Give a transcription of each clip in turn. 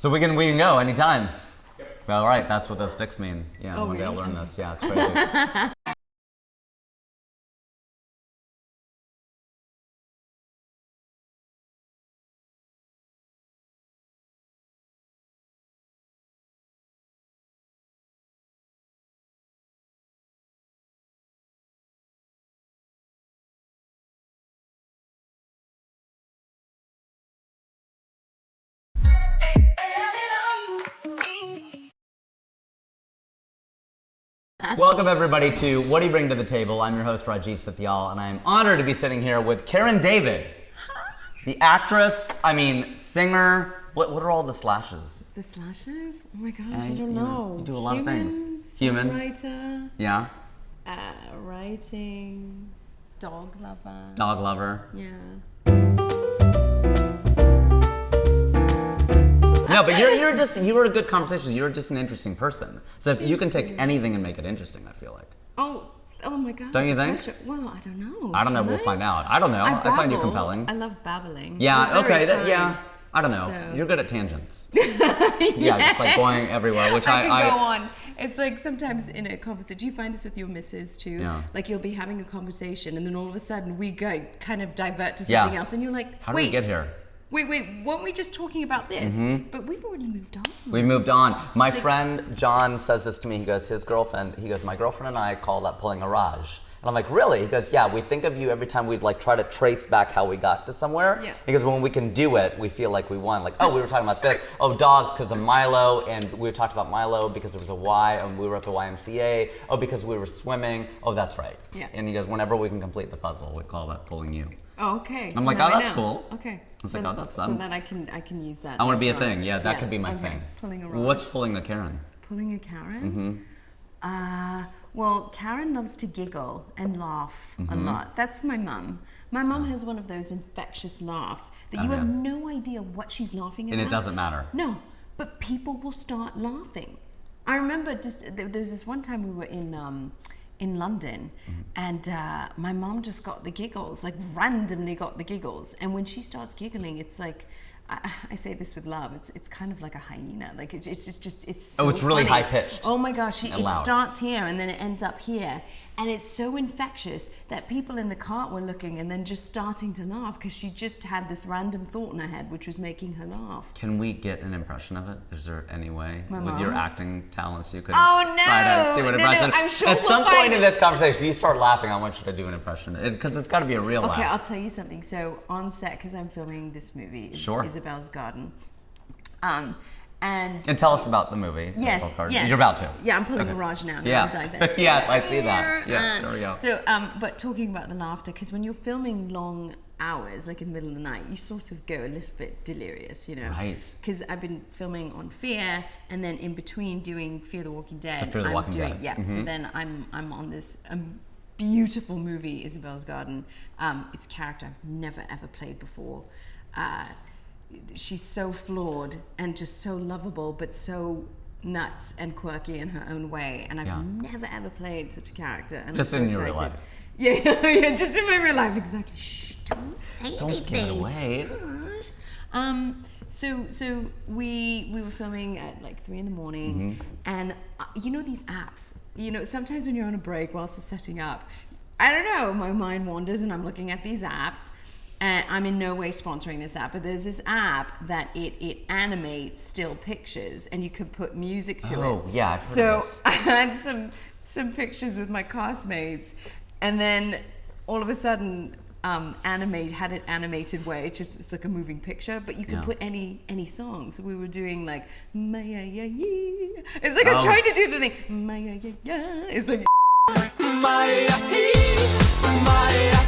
So we can go anytime. All right, that's what those sticks mean. Yeah, one day I'll learn this. Yeah, it's crazy. Welcome everybody to What Do You Bring to the Table? I'm your host Rajiv Satyal, and I am honored to be sitting here with Karen David, the actress, singer. What are all the slashes? The slashes? Oh my gosh, I don't know. You do a lot of things. Human. Writer. Yeah. Writing. Dog lover. Dog lover. Yeah. No, but you were a good conversation. You're just an interesting person. So if you can take anything and make it interesting, I feel like. Oh my God. Don't you think? Well, I don't know. I don't know. We'll find out. I don't know. I find you compelling. I love babbling. Yeah. Okay. I don't know. So. You're good at tangents. Yeah, just like going everywhere, which I could go on. It's like sometimes in a conversation, do you find this with your missus too? Yeah. Like you'll be having a conversation and then all of a sudden we kind of divert to something else and you're like, how did we get here? Wait, weren't we just talking about this? Mm-hmm. But we've already moved on. We've moved on. My friend John says this to me. He goes, my girlfriend and I call that pulling a Raj. And I'm like, really? He goes, yeah, we think of you every time we'd like try to trace back how we got to somewhere. Yeah. Because when we can do it, we feel like we won. Like, oh, we were talking about this. Oh, dogs because of Milo, and we talked about Milo because there was a Y, and we were at the YMCA. Oh, because we were swimming. Oh, that's right. Yeah. And he goes, whenever we can complete the puzzle, we call that pulling you. Oh, okay. I'm like, oh, that's cool. Okay. I was like, oh, that's so then I can use that. I want to be a thing. Yeah, that could be my thing. Pulling a Raj. What's pulling a Karen? Pulling a Karen? Mm-hmm. Well, Karen loves to giggle and laugh a lot. That's my mum. My mum has one of those infectious laughs that you have no idea what she's laughing about. And it doesn't matter. No, but people will start laughing. I remember there was this one time we were in London, and my mom just got the giggles, like randomly got the giggles. And when she starts giggling, it's like, I say this with love, it's kind of like a hyena. Like it's so it's really funny. high pitched. Oh my gosh, it starts here and then it ends up here. And it's so infectious that people in the cart were looking and then just starting to laugh because she just had this random thought in her head which was making her laugh. Can we get an impression of it? Is there any way with your acting talents you could try to do an impression? No, I'm sure at some point in this conversation, if you start laughing, I want you to do an impression because it's got to be a real laugh. Okay, I'll tell you something. So on set, because I'm filming this movie, Isabel's Garden. And tell us about the movie. Yes. You're about to. Yeah, I'm pulling a Raj now. Yeah. I'm divesting. Yes, I see that. Yeah, there we go. So, but talking about the laughter, because when you're filming long hours, like in the middle of the night, you sort of go a little bit delirious, you know? Right. Because I've been filming on Fear, and then in between doing Fear the Walking Dead. So Fear the Walking Dead. Yeah. Mm-hmm. So then I'm on this beautiful movie, Isabel's Garden. It's a character I've never ever played before. She's so flawed and just so lovable, but so nuts and quirky in her own way. And I've never ever played such a character. And just in your real life. Yeah, just in my real life, exactly. Shh, don't say anything. Don't give it away. So we were filming at like 3 a.m, and you know these apps. You know, sometimes when you're on a break whilst it's setting up, I don't know, my mind wanders and I'm looking at these apps. I'm in no way sponsoring this app, but there's this app that it animates still pictures, and you can put music to it. Oh, yeah, I've heard so of this. I had some pictures with my castmates, and then all of a sudden, had it animated where it's like a moving picture, but you can put any song. So we were doing like Maya ya ya. It's like I'm trying to do the thing. Maya ya ya. It's like Maya Maya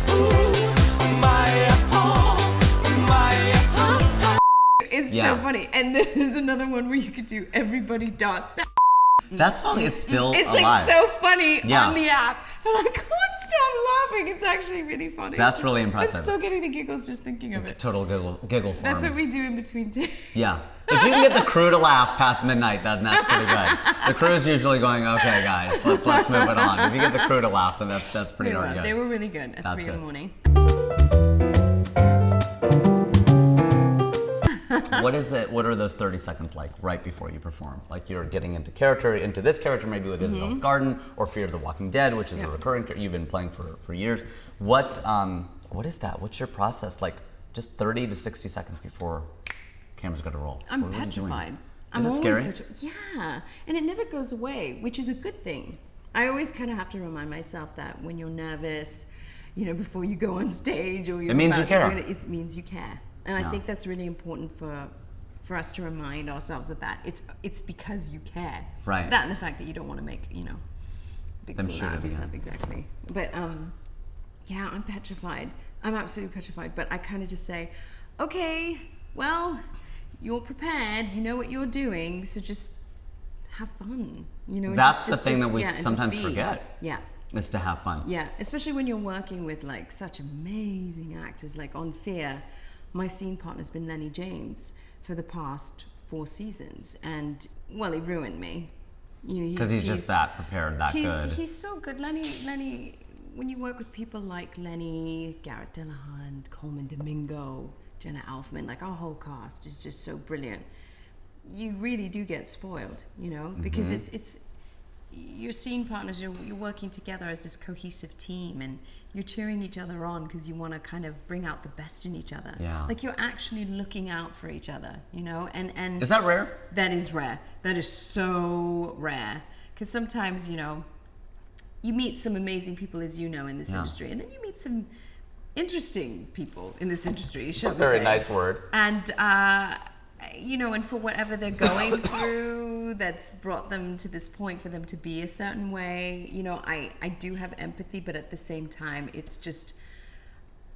It's so funny. And there's another one where you could do Everybody Dance. That song is still alive. It's like so funny on the app. I can't stop laughing. It's actually really funny. That's really impressive. I'm still getting the giggles just thinking of it. Total giggle form. That's what we do in between takes. Yeah. If you can get the crew to laugh past midnight, then that's pretty good. The crew's usually going, okay, guys, let's move it on. If you get the crew to laugh, then that's pretty darn good. They were really good at 3 in the morning. what is it? What are those 30 seconds like right before you perform? Like you're getting into character, into this character, maybe with Isabel's Garden or Fear of the Walking Dead, which is a recurring you've been playing for years. What is that? What's your process like? Just 30 to 60 seconds before camera's going to roll. I'm petrified. Is it scary? Yeah, and it never goes away, which is a good thing. I always kind of have to remind myself that when you're nervous, before you go on stage or you're means about you care. to do it, it means you care. And I think that's really important for us to remind ourselves of that. It's because you care. Right. That and the fact that you don't want to make, big Them fool sure out to of be, yourself. Exactly. But yeah, I'm petrified. I'm absolutely petrified. But I kind of just say, okay, well, you're prepared. You know what you're doing. So just have fun. That's the thing that we sometimes forget. Yeah. Is to have fun. Yeah, especially when you're working with like such amazing actors. Like on Fear, my scene partner's been Lenny James for the past 4 seasons, and well, he ruined me. Because he's just that prepared, that good. He's so good. Lenny. When you work with people like Lenny, Garrett Dillahunt, Coleman Domingo, Jenna Elfman, like our whole cast is just so brilliant. You really do get spoiled, because it's your scene partners, you're working together as this cohesive team, and you're cheering each other on because you want to kind of bring out the best in each other. Yeah. Like you're actually looking out for each other, and is that rare? That is rare. That is so rare. Because sometimes, you meet some amazing people, as you know, in this industry, and then you meet some interesting people in this industry, shall we say. Very nice word. And and for whatever they're going through that's brought them to this point for them to be a certain way, I do have empathy, but at the same time, it's just,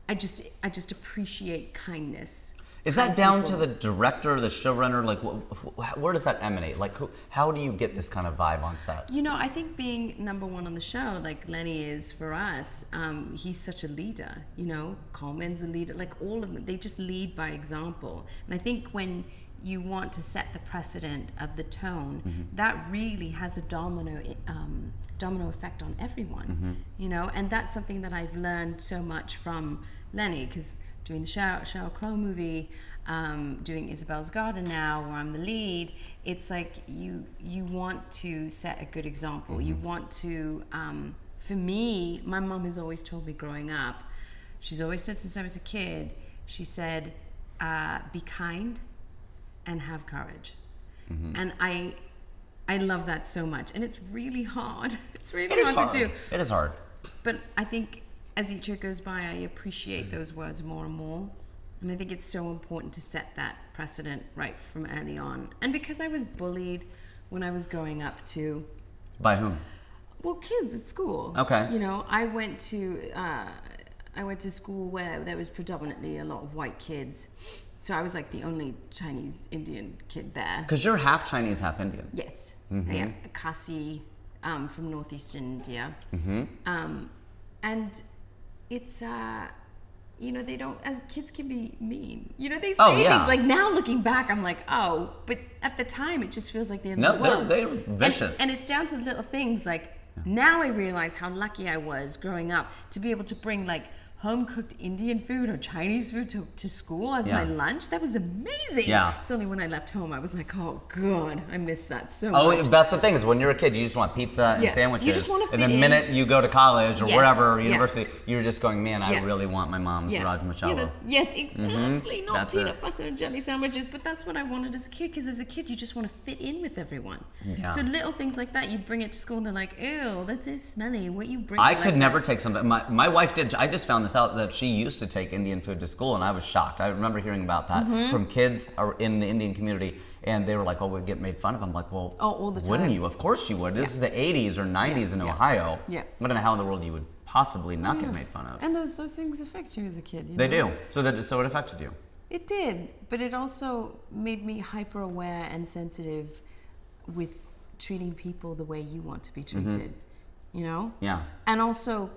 I just appreciate kindness. Is that down to the director or the showrunner? Like, where does that emanate? Like, how do you get this kind of vibe on set? I think being number one on the show, like Lenny is for us, he's such a leader. Coleman's a leader. Like all of them, they just lead by example. And I think when you want to set the precedent of the tone, that really has a domino effect on everyone. And that's something that I've learned so much from Lenny, because doing the Sheryl Crow movie, doing Isabel's Garden now, where I'm the lead, it's like you want to set a good example. You want to, for me, my mom has always told me growing up, she's always said since I was a kid, she said, be kind and have courage. And I love that so much. And it's really hard. It's really hard to do. It is hard. But I think as each year goes by, I appreciate those words more and more. And I think it's so important to set that precedent right from early on. And because I was bullied when I was growing up too. By whom? Well, kids at school. Okay. I went to school where there was predominantly a lot of white kids. So I was like the only Chinese Indian kid there. Because you're half Chinese, half Indian. Yes. Yeah. Kasi from northeastern India. And it's they don't, as kids can be mean. They say things like, now looking back, I'm like, oh, but at the time it just feels like they're they're vicious. And it's down to little things like, now I realize how lucky I was growing up to be able to bring like home-cooked Indian food or Chinese food to school as my lunch. That was amazing. Yeah. It's only when I left home I was like, oh God, I miss that so much. Oh, that's the thing, is when you're a kid, you just want pizza and sandwiches. You just want to fit and the minute you go to college or wherever, or university, Yeah. you're just going, man, I really want my mom's Rajma Chawla. Yes, exactly. Not peanut butter and jelly sandwiches, but that's what I wanted as a kid, because as a kid, you just want to fit in with everyone. Yeah. So little things like that, you bring it to school and they're like, ew, that's so smelly. What you bring? I could never take something. My wife did. I just found this out, that she used to take Indian food to school, and I was shocked. I remember hearing about that from kids in the Indian community, and they were like, oh, we'd get made fun of. I'm like, well, all the time. Wouldn't you? Of course you would. This is the 80s or 90s in Ohio. Yeah. I don't know how in the world you would possibly not get made fun of. And those things affect you as a kid. They do. So it affected you. It did, but it also made me hyper aware and sensitive with treating people the way you want to be treated. Yeah. And also,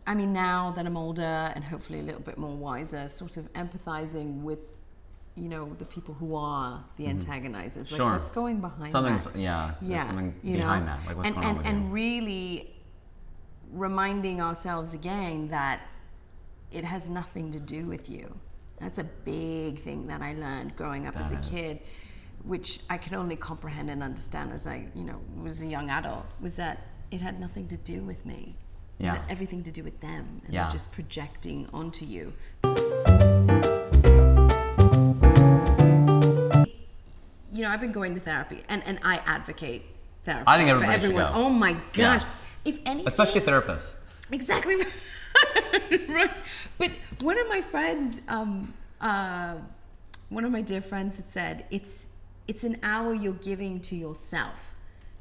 I mean, now that I'm older and hopefully a little bit more wiser, sort of empathizing with, the people who are the antagonizers. Like, what's going behind that? There's something behind that. Like, what's going on with and you? really reminding ourselves again that it has nothing to do with you. That's a big thing that I learned growing up as a kid, which I could only comprehend and understand as I, was a young adult, was that it had nothing to do with me. Yeah. It had everything to do with them. And Yeah. they're just projecting onto you. I've been going to therapy, and I advocate therapy. I think for everybody should everyone. go. Oh my gosh. Yeah. If anything, Especially therapists. exactly. Right. But one of my friends, one of my dear friends had said, it's an hour you're giving to yourself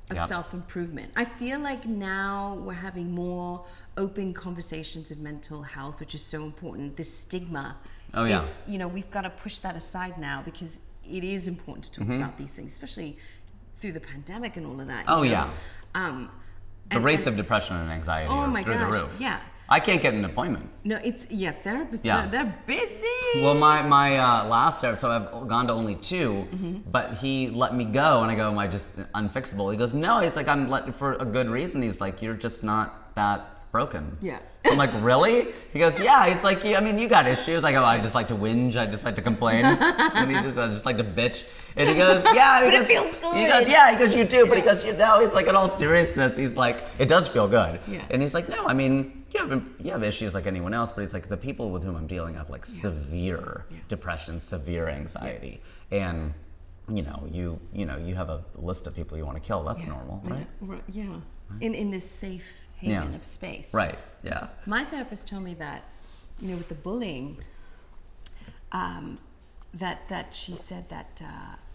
of Yep. self-improvement. I feel like now we're having more open conversations of mental health, which is so important. This stigma is, we've got to push that aside now, because it is important to talk about these things, especially through the pandemic and all of that. Oh, yeah. The rates and- of depression and anxiety Oh are my through gosh, the roof. yeah. I can't get an appointment. No, therapists, Yeah. they're busy. Well, my last therapist, so I've gone to only 2, but he let me go, and I go, am I just unfixable? He goes, no, it's like I'm letting for a good reason. He's like, you're just not that broken. Yeah. I'm like, really? He goes, yeah. He's like, you got issues. I go, I just like to whinge. I just like to complain. And I just like to bitch. And he goes, yeah. But it feels good. He goes, yeah. He goes, you do. But he goes, it's like in all seriousness, he's like, it does feel good. Yeah. And he's like, no, you have issues like anyone else, but it's like the people with whom I'm dealing have like severe depression, severe anxiety. And you have a list of people you want to kill. That's normal, right? Yeah. In this safe haven of space. Right. Yeah. My therapist told me that, with the bullying, that she said that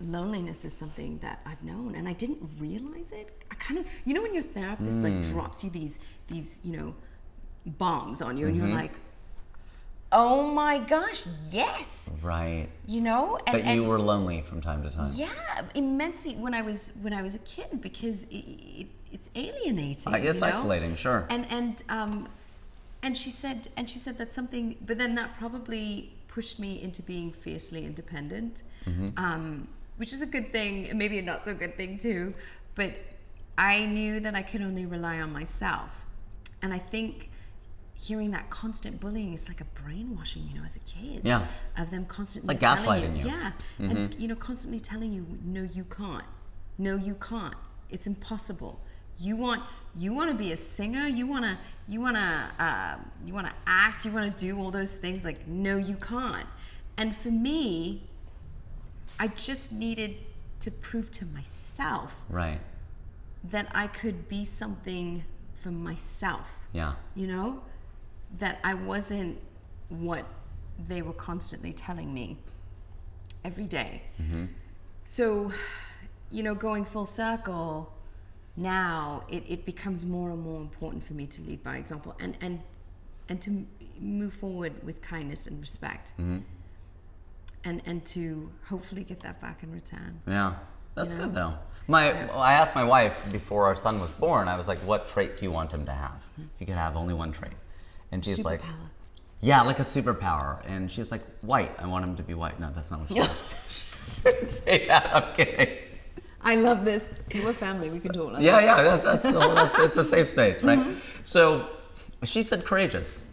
loneliness is something that I've known, and I didn't realize it. I kind of, when your therapist like drops you these bombs on you, and you're like, oh my gosh, yes. Right. And But you were lonely from time to time. Yeah, immensely when I was a kid, because it's alienating. It's isolating, sure. And she said that's something, but then that probably pushed me into being fiercely independent, which is a good thing, and maybe a not so good thing too. But I knew that I could only rely on myself, and I think hearing that constant bullying is like a brainwashing, as a kid. Yeah. Of them constantly Like telling gaslighting you. Yeah. And constantly telling you, no, you can't. No, you can't. It's impossible. You want to be a singer. You want to act. You want to do all those things. Like, no, you can't. And for me, I just needed to prove to myself Right. that I could be something for myself. Yeah. That I wasn't what they were constantly telling me every day. So, going full circle, now it becomes more and more important for me to lead by example, and to move forward with kindness and respect, and to hopefully get that back in return. Yeah. That's good though. I asked my wife before our son was born, I was like, what trait do you want him to have? If you could have only one trait. And she's like, yeah, like a superpower. And she's like, white. I want him to be white. No, that's not what she didn't say that. I'm kidding. I love this. See, we're family. We can talk like Yeah, that's it's a safe space, right? So she said courageous.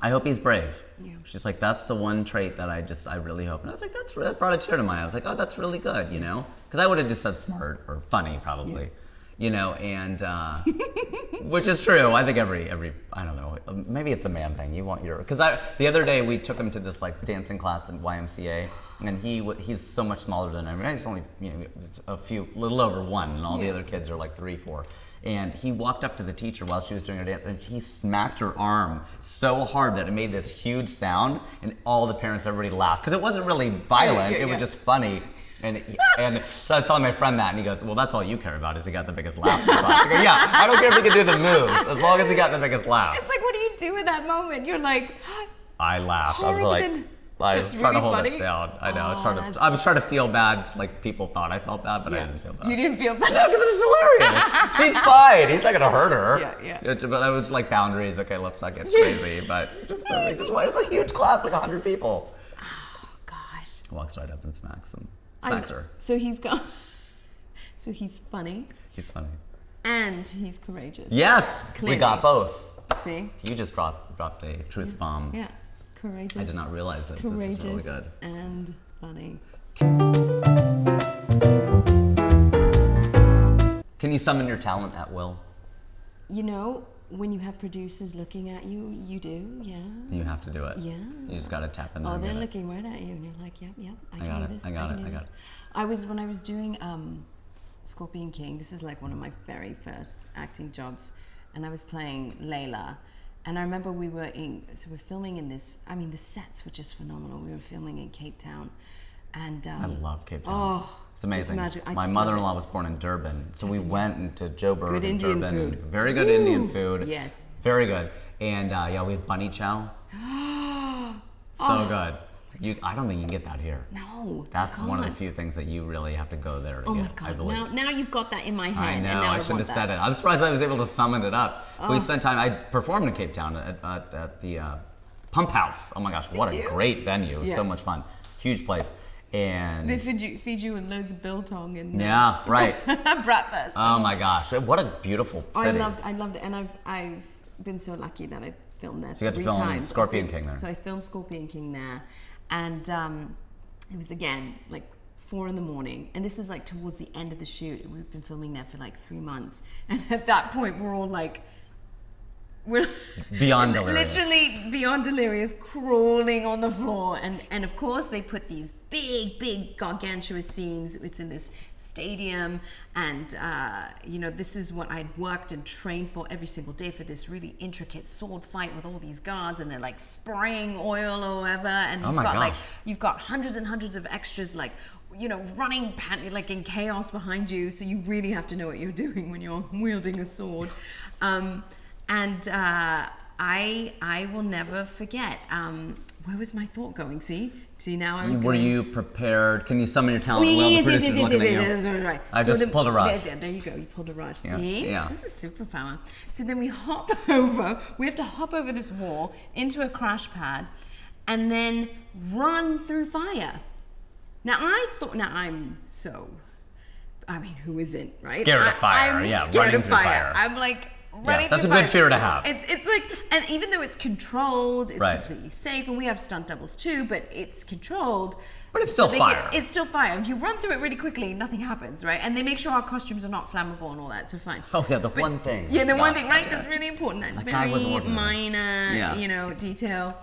I hope he's brave. Yeah. She's like, that's the one trait that I really hope. And I was like, that brought a tear to my eye. I was like, oh, that's really good, Because I would have just said smart or funny, probably. And which is true. I think every I don't know, maybe it's a man thing. You want because the other day we took him to this like dancing class in YMCA, and he's so much smaller than I mean, he's only little over 1, and all the other kids are like 3, 4. And he walked up to the teacher while she was doing her dance, and he smacked her arm so hard that it made this huge sound, and all the parents, everybody laughed because it wasn't really violent; it was just funny. And so I was telling my friend that, and he goes, well, that's all you care about is he got the biggest laugh in the class. I go, yeah, I don't care if he can do the moves, as long as he got the biggest laugh. It's like, what do you do in that moment? You're like, I laughed. I was like, I was trying to hold it down. I know. I was trying to feel bad, like people thought I felt bad, but I didn't feel bad. You didn't feel bad? No, because it was hilarious. She's fine. He's not gonna hurt her. Yeah. But I was like boundaries. Okay, let's not get crazy. But just it's a huge class, like 100 people. Oh gosh. Walks right up and smacks him. Smacks her. So he's funny. He's funny. And he's courageous. Yes, Clearly. we got both. See? You just dropped a truth bomb. Yeah. Courageous. I did not realize this. This is really Courageous good. and funny. Can you summon your talent at will? You know, when you have producers looking at you, you do, yeah. You have to do it. Yeah. You just got to tap in there. Oh, and they're get it. looking right at you, and you're like, yep, I got can it, do this. I got can it, do I this. got it. When I was doing Scorpion King, this is like one of my very first acting jobs, and I was playing Layla, and I remember we're filming in this. I mean, the sets were just phenomenal. We were filming in Cape Town, and I love Cape Town. oh, It's amazing. just magic. I My just mother-in-law love was born in Durban, so we went into Joburg Good and Indian Durban. food. And very good Woo! Indian food. Yes. Very good. And yeah, we had bunny chow. So good. I don't think you can get that here. No, That's one of the God. few things that you really have to go there to Oh get. my I God! believe. Now you've got that in my head, I know. and now I I shouldn't want have said that. it. I'm surprised I was able to summon it up. We spent time. I performed in Cape Town at the Pump House. Oh my gosh, what a you? great venue! It was Yeah. so much fun. Huge place. And They feed you with loads of biltong and yeah, right. breakfast. Oh my gosh, what a beautiful city. I loved it, and I've been so lucky that I filmed there So you got to 3 film times. Scorpion King there. So I filmed Scorpion King there, and it was again like 4 a.m, and this was like towards the end of the shoot. We've been filming there for like 3 months, and at that point we're all like. We're Beyond delirious. Literally beyond delirious, crawling on the floor, and of course they put these big gargantuous scenes. It's in this stadium, and you know, this is what I'd worked and trained for every single day, for this really intricate sword fight with all these guards, and they're like spraying oil or whatever, and you've got hundreds and hundreds of extras, like, you know, running like in chaos behind you, so you really have to know what you're doing when you're wielding a sword. And I will never forget. Where was my thought going? See now I was. Were you prepared? Can you summon your talent? Oh, Well, the yes, producer's looking at you. right. I just pulled a Raj. There you go. You pulled a Raj. Yeah, See, yeah. this is superpower. So then we hop over. We have to hop over this wall into a crash pad, and then run through fire. Now I'm so. I mean, who isn't, right? Scared of fire, I'm yeah, scared running of through fire. fire. I'm like running that's through a good fire. fear to have. It's like, and even though it's controlled, it's Right. completely safe, and we have stunt doubles too, but it's controlled. But it's still fire. It's still fire. If you run through it really quickly, nothing happens, right? And they make sure our costumes are not flammable and all that, so fine. Oh yeah, the one thing. Yeah, the one Gosh, thing, right? yeah. That's really important. That That guy wasn't very working on it. minor, Yeah. you know, detail.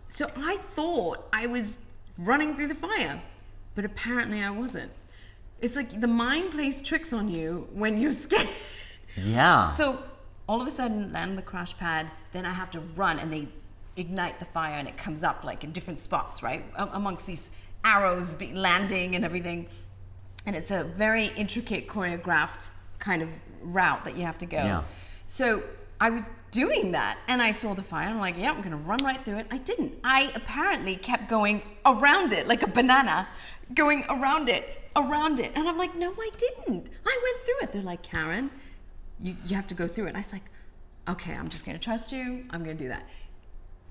So I thought I was running through the fire, but apparently I wasn't. It's like the mind plays tricks on you when you're scared. Yeah. So all of a sudden, land on the crash pad, then I have to run, and they ignite the fire, and it comes up like in different spots, right? Amongst these arrows landing and everything. And it's a very intricate, choreographed kind of route that you have to go. Yeah. So I was doing that, and I saw the fire, and I'm like, yeah, I'm gonna run right through it. I didn't. I apparently kept going around it like a banana, going around it. And I'm like, no, I didn't. I went through it. They're like, Karen, you have to go through it. And I was like, okay, I'm just gonna trust you. I'm gonna do that.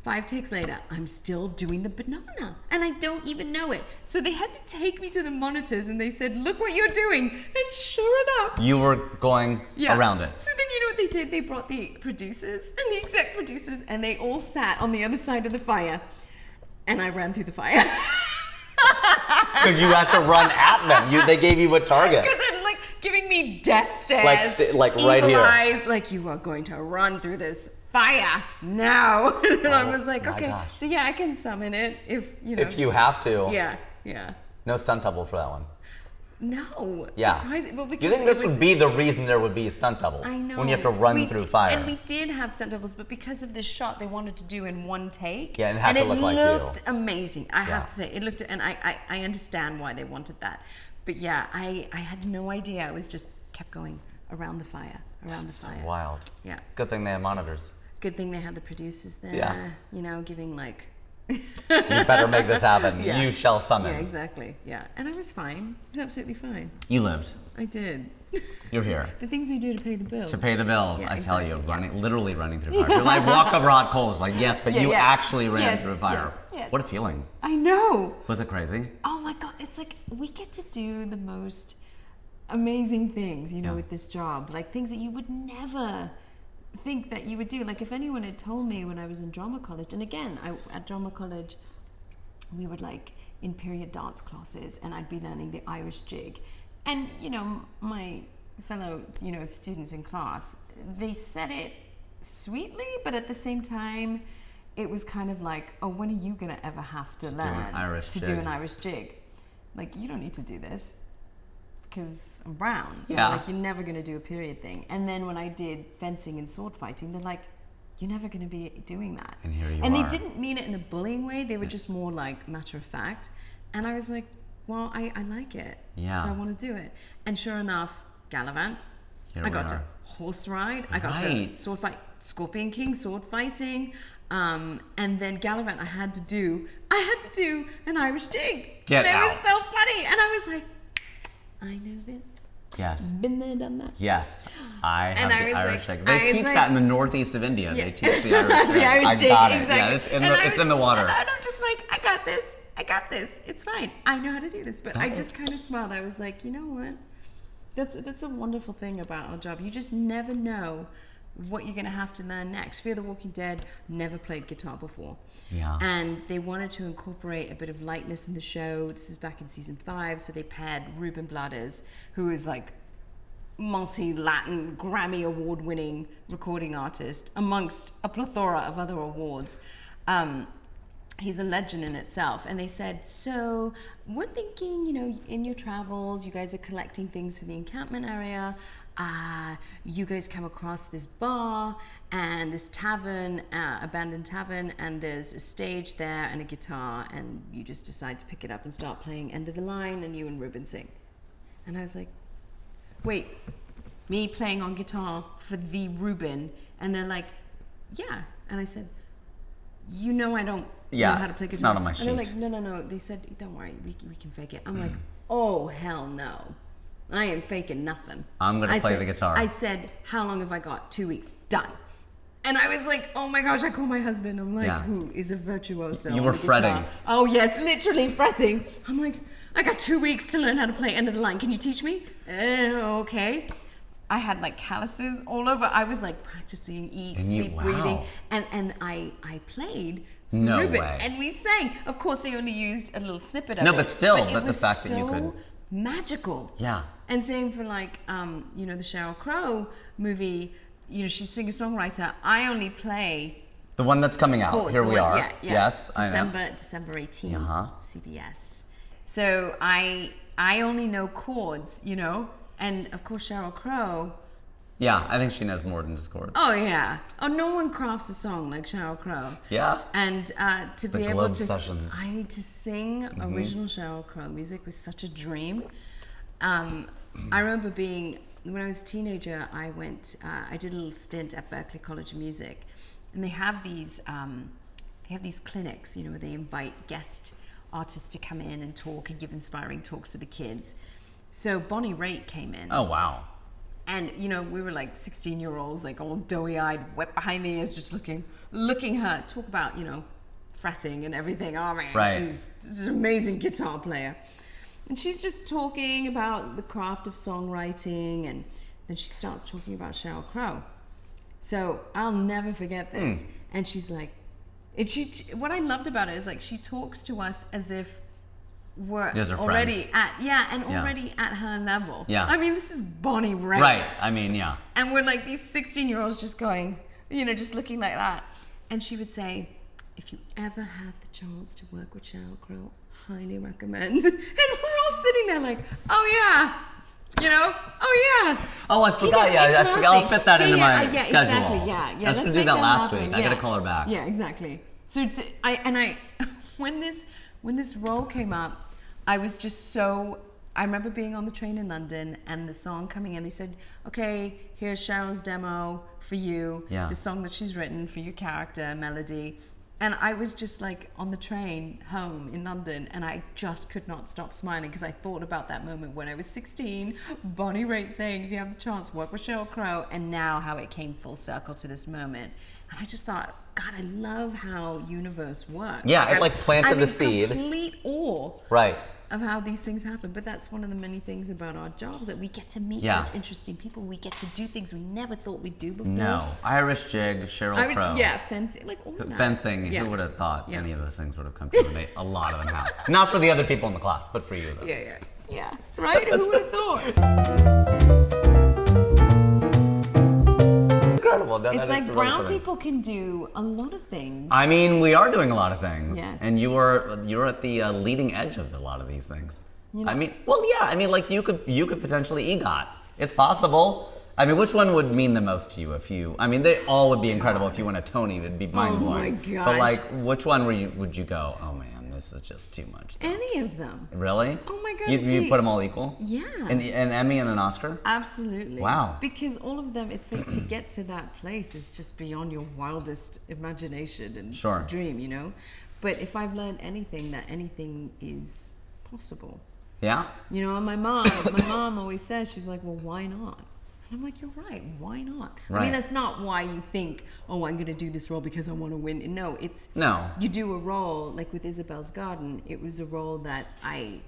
5 takes later, I'm still doing the banana, and I don't even know it. So they had to take me to the monitors, and they said, look what you're doing. And sure enough, You were going around it. so then you know what they did? They brought the producers and the exec producers, and they all sat on the other side of the fire, and I ran through the fire. Because you had to run at them. They gave you a target. Because they're like giving me death stares, Like right evil here. eyes, like you are going to run through this fire now. And I was like, my okay, gosh. so yeah, I can summon it if you know. If you have to. Yeah. No stunt double for that one. No. Yeah. Surprising. Well, Do you because think this it was, would be the reason there would be stunt doubles? I know. When you have to run through fire. And we did have stunt doubles, but because of this shot, they wanted to do in one take. Yeah, and it had to look like you. it looked amazing. I Yeah. have to say, it looked, and I understand why they wanted that. But yeah, I had no idea. I was just kept going around the fire, Wild. Yeah. Good thing they have monitors. Good thing they had the producers there. Yeah. You know, giving like. You better make this happen. Yeah. You shall summon. Yeah, exactly. Yeah, and I was fine. I was absolutely fine. You lived. I did. You're here. The things we do to pay the bills. To pay the bills, Yeah, I tell you, exactly, literally running through fire. You're like walk over hot coals, like yes, but Yeah, you yeah. actually ran Yes, through fire. yes. What a feeling. I know. Was it crazy? Oh my God, it's like we get to do the most amazing things, you know, Yeah. with this job. Like things that you would never think that you would do. Like if anyone had told me when I was in drama college, and again, at drama college, we would like in period dance classes, and I'd be learning the Irish jig. And, you know, my fellow, you know, students in class, they said it sweetly, but at the same time, it was kind of like, oh, when are you going to ever have to learn to do an Irish jig? Like, you don't need to do this because I'm brown. Yeah. Like, you're never going to do a period thing. And then when I did fencing and sword fighting, they're like, you're never going to be doing that. And here you and are. They didn't mean it in a bullying way. They were just more like matter of fact. And I was like, well, I like it. Yeah. So I want to do it. And sure enough, Gallivant. I got to horse ride. I got to sword fight, Scorpion King, sword fighting. And then Gallivant, I had to do an Irish jig. Get and out. It was so funny. And I was like, I know this. Yes. Been there, done that. Yes. I have the Irish jig. Like, They teach that in the northeast of India. Yeah. They teach the Irish jig. The Irish jig, I got it. exactly. Yeah, it's in the water. And I'm just like, I got this. It's fine. I know how to do this. But I just kind of smiled. I was like, you know what? That's a wonderful thing about our job. You just never know what you're going to have to learn next. Fear the Walking Dead never played guitar before. Yeah. And they wanted to incorporate a bit of lightness in the show. This is back in season 5. So they paired Ruben Blades, who is like multi-Latin Grammy award-winning recording artist amongst a plethora of other awards. He's a legend in itself. And they said, so we're thinking, you know, in your travels, you guys are collecting things for the encampment area. You guys come across this bar and this tavern, abandoned tavern, and there's a stage there and a guitar, and you just decide to pick it up and start playing End of the Line, and you and Ruben sing. And I was like, wait, me playing on guitar for the Ruben? And they're like, yeah. And I said, you know I don't know how to play guitar. It's not on my sheet. And they're like, no. They said, don't worry, we can fake it. I'm like, oh, hell no. I ain't faking nothing. I'm going to play the guitar. I said, how long have I got? 2 weeks. Done. And I was like, oh my gosh, I call my husband. I'm like, who is a virtuoso? You were fretting. Guitar. Oh yes, literally fretting. I'm like, I got 2 weeks to learn how to play End of the Line. Can you teach me? Okay. I had like calluses all over. I was like practicing, sleep, breathing. And I played No Ruben. way. And we sang. Of course, they only used a little snippet of it. No, but still, it but the was fact that you could. Magical. Yeah. And same for like, you know, the Sheryl Crow movie, you know, she's singer-songwriter. I only play The one that's coming out. chords. Here we are. Yeah. Yes, I know. December 18, Uh-huh. CBS. So I only know chords, you know, and of course Sheryl Crow. Yeah, I think she knows more than just chords. Oh yeah. Oh, no one crafts a song like Sheryl Crow. Yeah. And to be able Globe to, sessions. I need to sing original Sheryl Crow music was such a dream. I remember when I was a teenager, I did a little stint at Berklee College of Music, and they have these clinics, you know, where they invite guest artists to come in and talk and give inspiring talks to the kids. So Bonnie Raitt came in. Oh, wow. And, you know, we were like 16-year-olds, like all doughy-eyed, wet behind the ears, just looking her talk about, you know, fretting and everything. Oh, man, Right. she's an amazing guitar player. And she's just talking about the craft of songwriting, and then she starts talking about Sheryl Crow. So I'll never forget this. And she's like, what I loved about it is like she talks to us as if we're already already at her level. Yeah. I mean, this is Bonnie Raitt. Right. I mean, yeah. And we're like these 16-year-olds just going, you know, just looking like that. And she would say, if you ever have the chance to work with Sheryl Crow, highly recommend. And we're all sitting there like, oh yeah, you know, oh yeah. Oh, I forgot. I forgot. I'll fit that into my schedule. Exactly. Yeah. I was going to do that last week. I got to call her back. Yeah, exactly. So when this role came up, I was just so. I remember being on the train in London and the song coming in. They said, "Okay, here's Cheryl's demo for you. Yeah. The song that she's written for your character, Melody." And I was just like on the train home in London, and I just could not stop smiling because I thought about that moment when I was 16, Bonnie Raitt saying, if you have the chance, work with Sheryl Crow, and now how it came full circle to this moment. And I just thought, God, I love how universe works. Yeah, it like planted the seed. Complete awe. Right. of how these things happen. But that's one of the many things about our jobs, that we get to meet such interesting people. We get to do things we never thought we'd do before. No. Irish jig, Sheryl Crow. Yeah, fencing, like all that. Fencing, who would have thought any of those things would have come to me? A lot of them have. Not for the other people in the class, but for you, though. Yeah. Right? Who would have thought? Incredible. No, it's like brown people can do a lot of things. I mean, we are doing a lot of things. Yes. And you're at the leading edge of a lot of these things. You know? I mean, well, yeah. I mean, like you could potentially EGOT. It's possible. I mean, which one would mean the most to you if you? I mean, they all would be incredible. If you won a Tony, it'd be mind blowing. Oh my gosh. But like, which one would you go? Oh man, this is just too much. Any of them. Really? Oh my God. You put them all equal? Yeah. An Emmy and an Oscar? Absolutely. Wow. Because all of them, it's like to get to that place is just beyond your wildest imagination and dream, you know? But if I've learned anything, that anything is possible. Yeah? You know, and my mom always says, she's like, well, why not? And I'm like, you're right, why not? Right. I mean, that's not why you think, oh, I'm going to do this role because I want to win. No, you do a role, like with Isabel's Garden, it was a role that I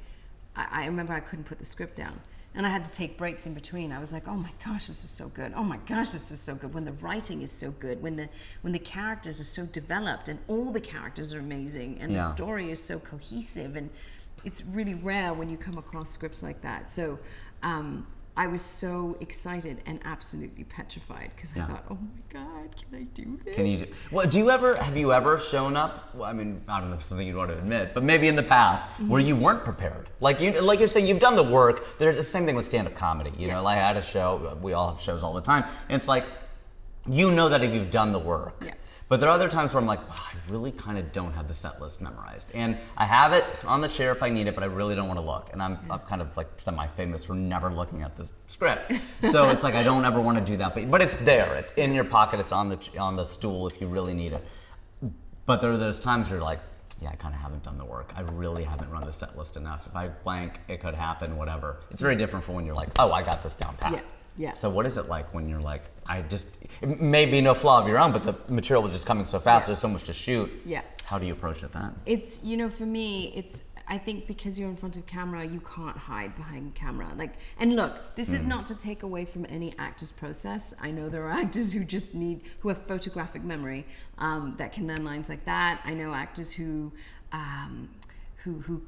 remember I couldn't put the script down. And I had to take breaks in between. I was like, oh my gosh, this is so good. Oh my gosh, this is so good. When the writing is so good, when the characters are so developed, and all the characters are amazing, and the story is so cohesive, and it's really rare when you come across scripts like that. So I was so excited and absolutely petrified because I thought, oh my God, can I do this? Can you? Well, have you ever shown up? Well, I mean, I don't know if it's something you'd want to admit, but maybe in the past where you weren't prepared. Like you're saying, you've done the work. There's the same thing with stand-up comedy. You know, like I had a show. We all have shows all the time, and it's like, you know that if you've done the work. Yeah. But there are other times where I'm like, wow, I really kind of don't have the set list memorized. And I have it on the chair if I need it, but I really don't want to look. And I'm kind of like semi-famous for never looking at the script. So it's like, I don't ever want to do that. But it's there. It's in your pocket. It's on the stool if you really need it. But there are those times where you're like, yeah, I kind of haven't done the work. I really haven't run the set list enough. If I blank, it could happen, whatever. It's very different from when you're like, oh, I got this down pat. Yeah. So what is it like when you're like, it may be no flaw of your own, but the material was just coming so fast, there's so much to shoot. Yeah. How do you approach it then? It's, you know, for me, I think because you're in front of camera, you can't hide behind camera. And look, this is not to take away from any actor's process. I know there are actors who have photographic memory, that can learn lines like that. I know actors who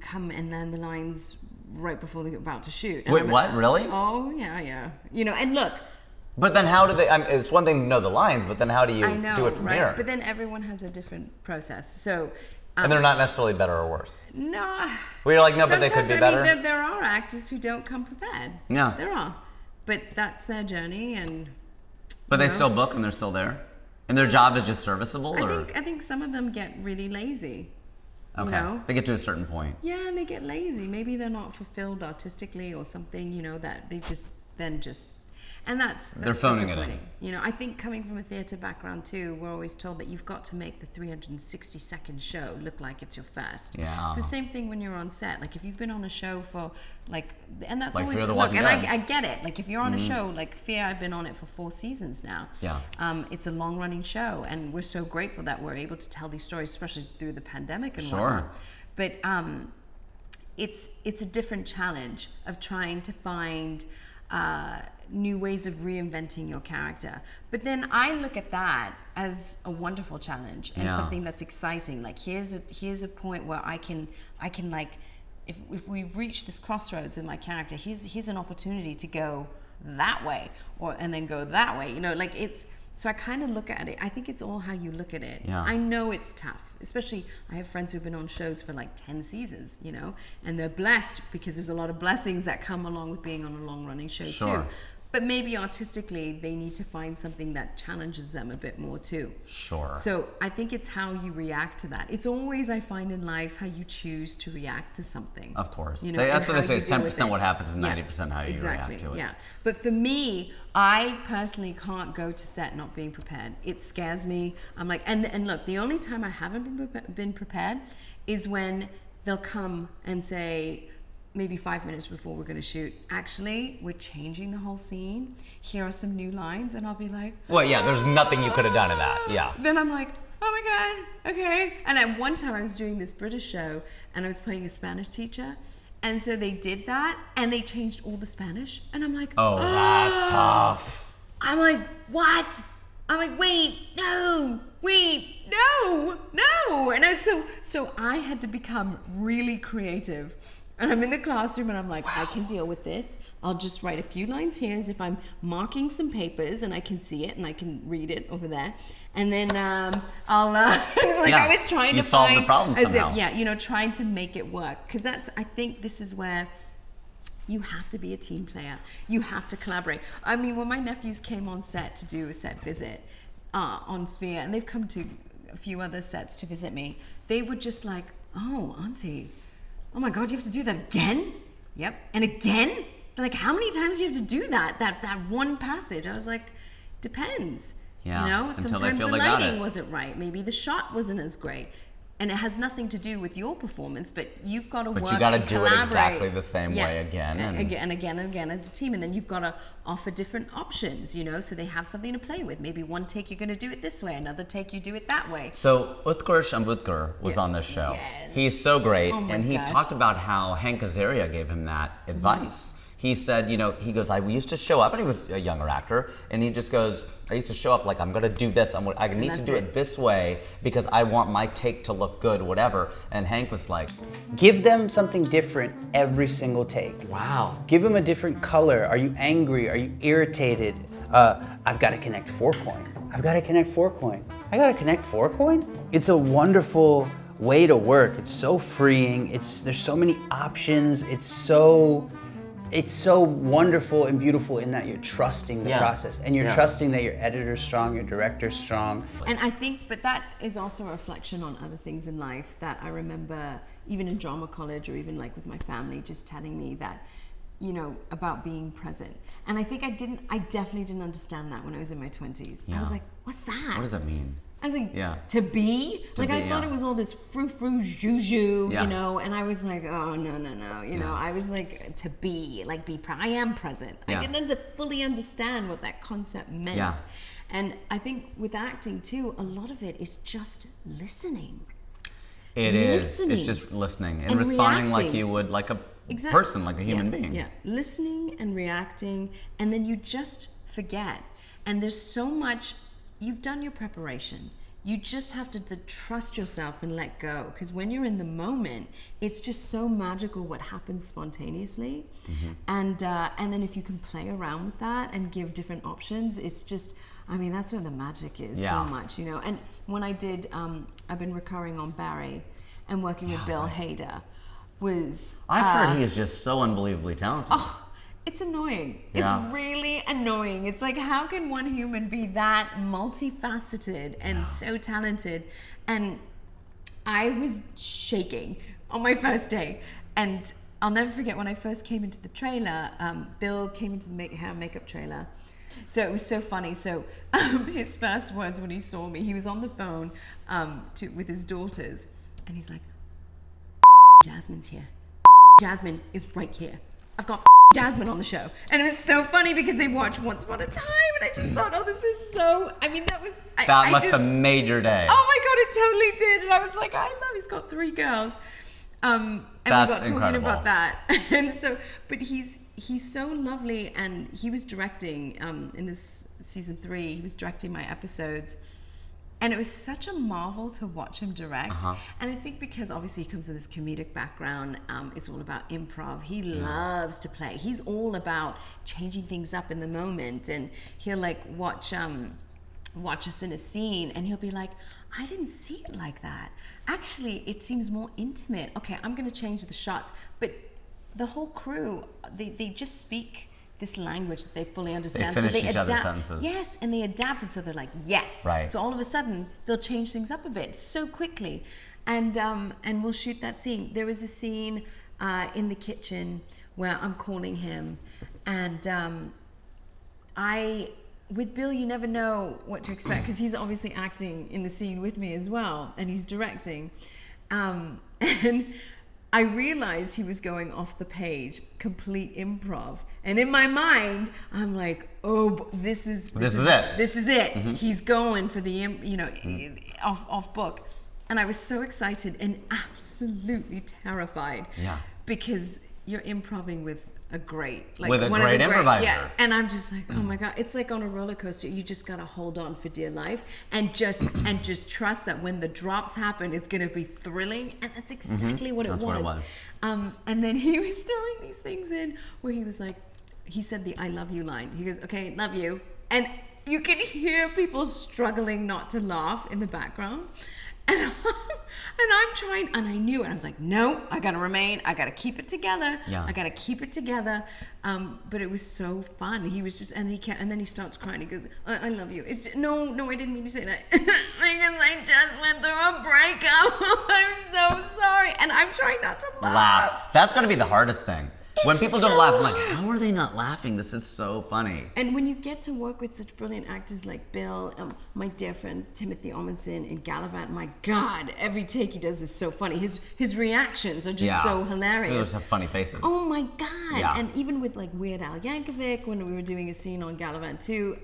come and learn the lines right before they're about to shoot. Wait, what? Really? Oh, yeah. You know, and look. But then how do they, it's one thing to know the lines, but then how do you do it from there? But then everyone has a different process. So. And they're not necessarily better or worse. No. Well, you're like, no, but they could be better. I mean, there are actors who don't come prepared. Yeah. There are. But that's their journey, and. But they still book and they're still there? And their job is just serviceable? I think some of them get really lazy. Okay. You know? They get to a certain point. Yeah, and they get lazy. Maybe they're not fulfilled artistically or something, you know, that they and that's they're phoning it in. You know, I think coming from a theater background too, we're always told that you've got to make the 360-second show look like it's your first. Yeah. So same thing when you're on set. Like if you've been on a show for and that's like always Fear the look, Walking and Dead. I get it. Like if you're on a show like Fear, I've been on it for 4 seasons now. Yeah. It's a long running show, and we're so grateful that we're able to tell these stories, especially through the pandemic and whatnot. But it's a different challenge of trying to find new ways of reinventing your character. But then I look at that as a wonderful challenge and something that's exciting. Like here's a point where I can like, if we've reached this crossroads in my character, here's an opportunity to go that way and then go that way. You know, like so I kind of look at it. I think it's all how you look at it. Yeah. I know it's tough, especially I have friends who've been on shows for like 10 seasons, you know, and they're blessed because there's a lot of blessings that come along with being on a long running show too. But maybe artistically, they need to find something that challenges them a bit more too. Sure. So I think it's how you react to that. It's always, I find in life, how you choose to react to something. Of course. You know, that's what they say, is 10% what happens and 90% how you react to it. Yeah. But for me, I personally can't go to set not being prepared. It scares me. I'm like, and look, the only time I haven't been prepared is when they'll come and say, maybe 5 minutes before we're going to shoot, actually, we're changing the whole scene. Here are some new lines. And I'll be like, well, yeah, there's nothing you could have done to that. Yeah. Then I'm like, oh my God, okay. And at one time I was doing this British show and I was playing a Spanish teacher. And so they did that, and they changed all the Spanish. And I'm like, Oh, that's tough. I'm like, what? I'm like, wait, no. And so I had to become really creative. And I'm in the classroom, and I'm like, I can deal with this. I'll just write a few lines here as if I'm marking some papers, and I can see it, and I can read it over there. And then I'll I was trying to solve find the problem somehow. trying to make it work, because I think this is where you have to be a team player. You have to collaborate. I mean, when my nephews came on set to do a set visit on Fear, and they've come to a few other sets to visit me, they were just like, oh, Auntie, oh my God, you have to do that again? Yep, and again? They're like, how many times do you have to do that one passage? I was like, depends. Yeah, you know, until they sometimes feel the they got lighting it. wasn't right. Maybe the shot wasn't as great. And it has nothing to do with your performance, but you've got to work But you got to and do it collaborate. exactly the same way again. Again as a team. And then you've got to offer different options, you know, so they have something to play with. Maybe one take you're going to do it this way, another take you do it that way. So Utkarsh Ambudkar was on this show. Yes. He's so great, Oh my and he gosh. talked about how Hank Azaria gave him that advice. He said, you know, he goes, I used to show up, and he was a younger actor, and he just goes, I used to show up like, I'm gonna do this, I need to do it this way because I want my take to look good, whatever. And Hank was like, Give them something different every single take. wow. Give them a different color. Are you angry? Are you irritated? I've got to connect 4-coin. I've got to connect 4-coin. I got to connect 4-coin? It's a wonderful way to work. It's so freeing. There's so many options. It's so wonderful and beautiful in that you're trusting the process, and you're trusting that your editor's strong, your director's strong. And I think, but that is also a reflection on other things in life that I remember, even in drama college or even like with my family, just telling me that, you know, about being present. And I think I definitely didn't understand that when I was in my 20s. I was like, what's that? What does that mean? I was like, Yeah. to be? To like, be, I thought yeah. it was all this frou-frou, juju, Yeah. you know, and I was like, oh, no, you know, I was like, to be, like, I am present. Yeah. I didn't fully understand what that concept meant. Yeah. And I think with acting, too, a lot of it is just listening. It is. Listening. It's just listening and And responding like reacting. you would like a Exactly. person, like a human being. Yeah, listening and reacting, and then you just forget. And there's so much, you've done your preparation. You just have to trust yourself and let go. Because when you're in the moment, it's just so magical what happens spontaneously. And then if you can play around with that and give different options, it's just, I mean, that's where the magic is so much, you know. And when I did, I've been recurring on Barry and working with Bill Hader was... I've heard he is just so unbelievably talented. Oh, it's annoying. Yeah. It's really annoying. It's like, how can one human be that multifaceted and so talented? And I was shaking on my first day. And I'll never forget when I first came into the trailer, Bill came into the hair and makeup trailer. So it was so funny. So his first words when he saw me, he was on the phone with his daughters. And he's like, Jasmine's here. Jasmine is right here. I've got Jasmine on the show. And it was so funny because they watched Once Upon a Time, and I just thought, oh, this is so, I mean, that was... That must have made your day. Oh my God, it totally did. And I was like, I love, he's got 3 girls. And That's we got talking incredible. about that. And so, but he's so lovely, and he was directing, in this season 3, he was directing my episodes. And it was such a marvel to watch him direct. And I think because obviously he comes with this comedic background, it's all about improv. He loves to play. He's all about changing things up in the moment. And he'll like watch us in a scene, and he'll be like, I didn't see it like that. Actually, it seems more intimate. Okay, I'm gonna change the shots. But the whole crew, they just speak this language that they fully understand. They finish so they each other's adapt. sentences. Yes, and they adapt it, so they're like, yes. Right. So all of a sudden, they'll change things up a bit so quickly, and we'll shoot that scene. There was a scene in the kitchen where I'm calling him, and with Bill, you never know what to expect because he's obviously acting in the scene with me as well, and he's directing, and I realized he was going off the page, complete improv. And in my mind, I'm like, oh, this is it. This is it. He's going for the, off book. And I was so excited and absolutely terrified. Yeah. Because you're improving with a great, like with a one great of the improviser. Yeah, and I'm just like, oh my god, it's like on a roller coaster. You just gotta hold on for dear life, and just trust that when the drops happen, it's gonna be thrilling, and that's exactly what it was. What it was. And then he was throwing these things in where he was like, he said the "I love you" line. He goes, "Okay, love you," and you can hear people struggling not to laugh in the background. And I'm trying, and I knew it. I was like, no, I gotta remain. I gotta keep it together. Yeah. I gotta keep it together. But it was so fun. He was just, and then he starts crying. He goes, I love you. It's just, no, I didn't mean to say that. Because I just went through a breakup. I'm so sorry. And I'm trying not to laugh. That's gonna be the hardest thing. When people don't laugh, I'm like, how are they not laughing? This is so funny. And when you get to work with such brilliant actors like Bill, my dear friend Timothy Omundson in Gallivant, my God, every take he does is so funny. His reactions are just so hilarious. Those have funny faces. Oh my God. Yeah. And even with like Weird Al Yankovic, when we were doing a scene on Gallivant too,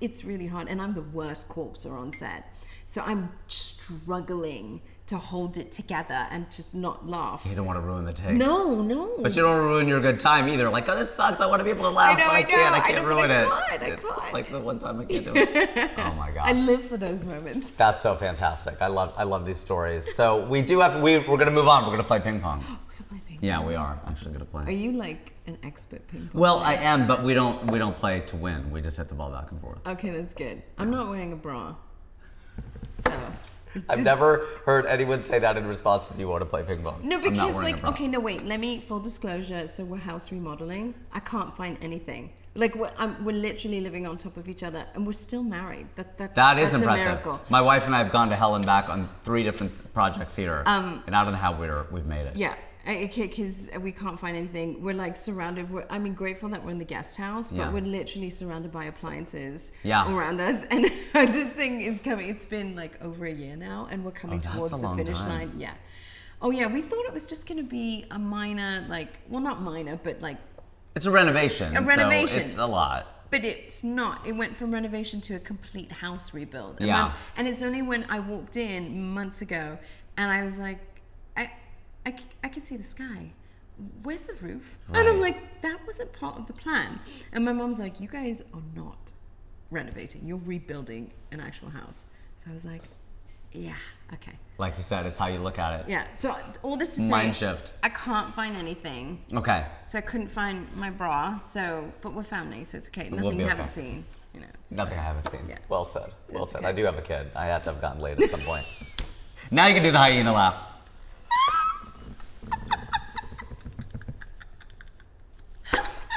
it's really hard. And I'm the worst corpser on set. So I'm struggling to hold it together and just not laugh. You don't want to ruin the take. No. But you don't want to ruin your good time either. Like, oh, this sucks. I want to be able to laugh, but I can't ruin it. I It's can't. like the one time I can't do it. Oh my God. I live for those moments. That's so fantastic. I love these stories. So we're gonna move on. We're gonna play ping pong. We can play ping pong. Yeah, we are actually gonna play. Are you like an expert ping pong Well, I player? am, but we don't play to win. We just hit the ball back and forth. Okay, that's good. I'm not wearing a bra. So. I've never heard anyone say that in response to you want to play ping pong. No, I'm not because wearing a like, bra. okay, no, wait. Let me full disclosure. So we're house remodeling. I can't find anything. Like we're literally living on top of each other, and we're still married. That is that's impressive. A miracle. My wife and I have gone to hell and back on 3 different projects here, and I don't know how we've made it. Yeah. Because we can't find anything. We're like surrounded. Grateful that we're in the guest house, but Yeah. we're literally surrounded by appliances Yeah. around us. And as this thing is coming, it's been like over a year now, and we're coming that's towards a the long finish time. line. Yeah. Oh yeah, we thought it was just going to be a minor, like, well, not minor, but like. It's a renovation. A renovation. So it's a lot. But it's not. It went from renovation to a complete house rebuild. Yeah. And it's only when I walked in months ago, and I was like, I can see the sky. Where's the roof? Right. And I'm like, that wasn't part of the plan. And my mom's like, you guys are not renovating. You're rebuilding an actual house. So I was like, yeah, okay. Like you said, it's how you look at it. Yeah. So all this to say, Mind shift. I can't find anything. Okay. So I couldn't find my bra. But we're family, so it's okay. We'll Nothing be you okay. haven't seen. You know. it's Nothing I fine. haven't seen. Yeah. Well said. Well It's said. okay. I do have a kid. I had to have gotten laid at some point. Now you can do the hyena laugh.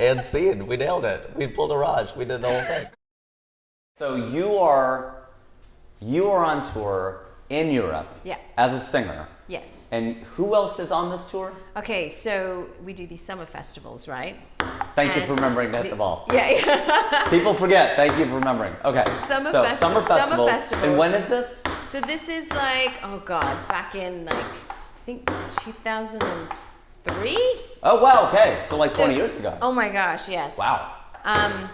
And scene. We nailed it. We pulled a Raj. We did the whole thing. So you are on tour in Europe. Yeah. As a singer. Yes. And who else is on this tour? Okay, so we do these summer festivals, right? Thank you for And remembering to hit the ball. Yeah. People forget. Thank you for remembering. Okay. Summer so, festival- summer summer festivals. festivals. And when is this? So this is like, oh God, back in like, I think 2003? Oh wow. Okay. So like 20 years ago. Oh my gosh, yes. Wow. I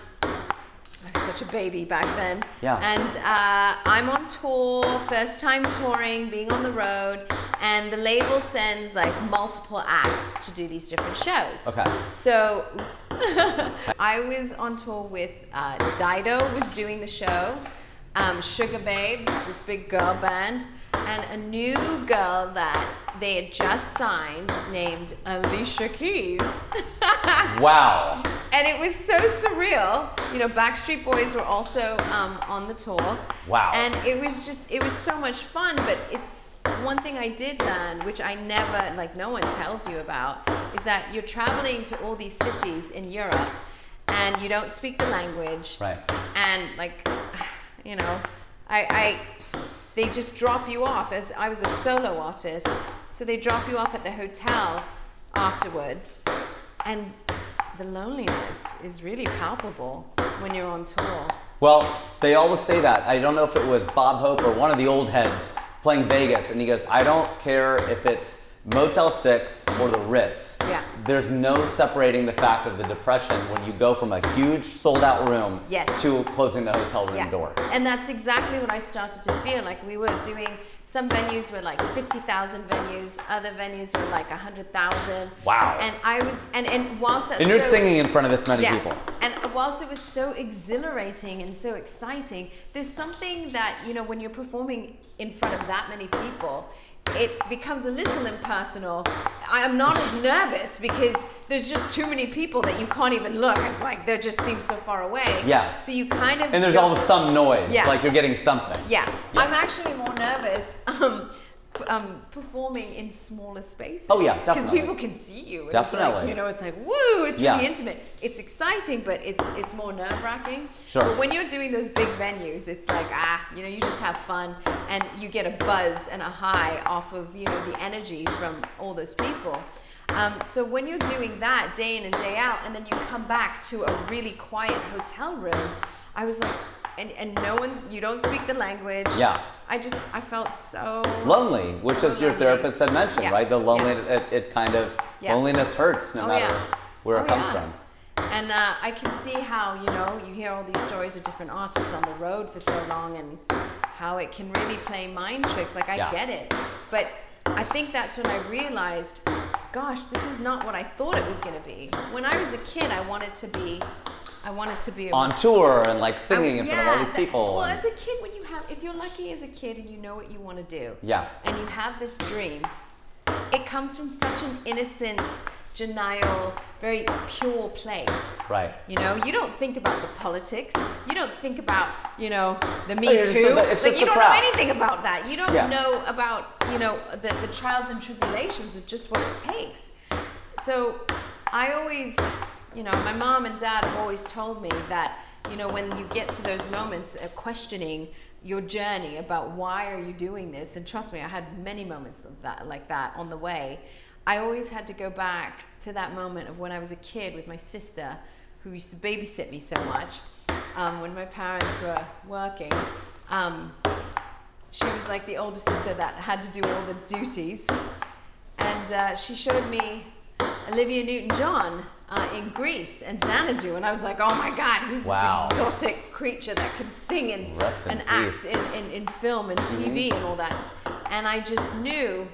was such a baby back then. Yeah. And I'm on tour, first time touring, being on the road, and the label sends like multiple acts to do these different shows. Okay. So, oops. I was on tour with Dido was doing the show, Sugar Babes, this big girl band, and a new girl that they had just signed named Alicia Keys. Wow. And it was so surreal. You know, Backstreet Boys were also on the tour. Wow. And it was so much fun, but it's one thing I did learn, which I never, like no one tells you about, is that you're traveling to all these cities in Europe and you don't speak the language. Right. And like, you know, they just drop you off. As I was a solo artist, so they drop you off at the hotel afterwards, and the loneliness is really palpable when you're on tour. Well, they always say that. I don't know if it was Bob Hope or one of the old heads playing Vegas, and he goes, I don't care if it's Motel 6 or the Ritz, Yeah. there's no separating the fact of the depression when you go from a huge sold-out room Yes. to closing the hotel room Yeah. door. And that's exactly what I started to feel. Like we were doing, some venues were like 50,000 venues, other venues were like 100,000. Wow. And I was, and whilst that's And you're so, singing in front of this many yeah. people. And whilst it was so exhilarating and so exciting, there's something that, you know, when you're performing in front of that many people, it becomes a little impersonal. I am not as nervous because there's just too many people that you can't even look. It's like they just seem so far away. Yeah. So you kind of And there's go- always some noise, Yeah. like you're getting something. Yeah. Yeah. I'm actually more nervous performing in smaller spaces. Oh, yeah, Because definitely. people can see you. And Definitely. It's like, you know, it's like, woo, it's Yeah. really intimate. It's exciting, but it's more nerve-wracking. Sure. But when you're doing those big venues, it's like, you know, you just have fun and you get a buzz and a high off of, you know, the energy from all those people. So when you're doing that day in and day out, and then you come back to a really quiet hotel room, I was like, and no one, you don't speak the language. Yeah. I felt so Lonely, which so as your lonely. therapist had mentioned, Yeah. right? The lonely, Yeah. it kind of, Yeah. loneliness hurts no Oh, matter yeah. where Oh, it comes yeah. from. And I can see how, you know, you hear all these stories of different artists on the road for so long and how it can really play mind tricks. Like, I Yeah. get it. But I think that's when I realized, gosh, this is not what I thought it was going to be. When I was a kid, I wanted to be a On tour and like singing in front of all these people. Well, and- as a kid, if you're lucky as a kid and you know what you want to do, Yeah. and you have this dream, it comes from such an innocent, genial, very pure place. Right. You know, you don't think about the politics. You don't think about, you know, the Me you're just- Too. it's Like, just you the don't know craft. anything about that. You don't Yeah. know about, you know, the trials and tribulations of just what it takes. So I always, you know, my mom and dad have always told me that, you know, when you get to those moments of questioning your journey about why are you doing this, and trust me, I had many moments of that, like that on the way. I always had to go back to that moment of when I was a kid with my sister, who used to babysit me so much. When my parents were working, she was like the older sister that had to do all the duties, and she showed me Olivia Newton-John in Greece and Xanadu, and I was like, oh my God, who's Wow. this exotic creature that could sing and, Rest in act peace. in film and TV and all that. And I just knew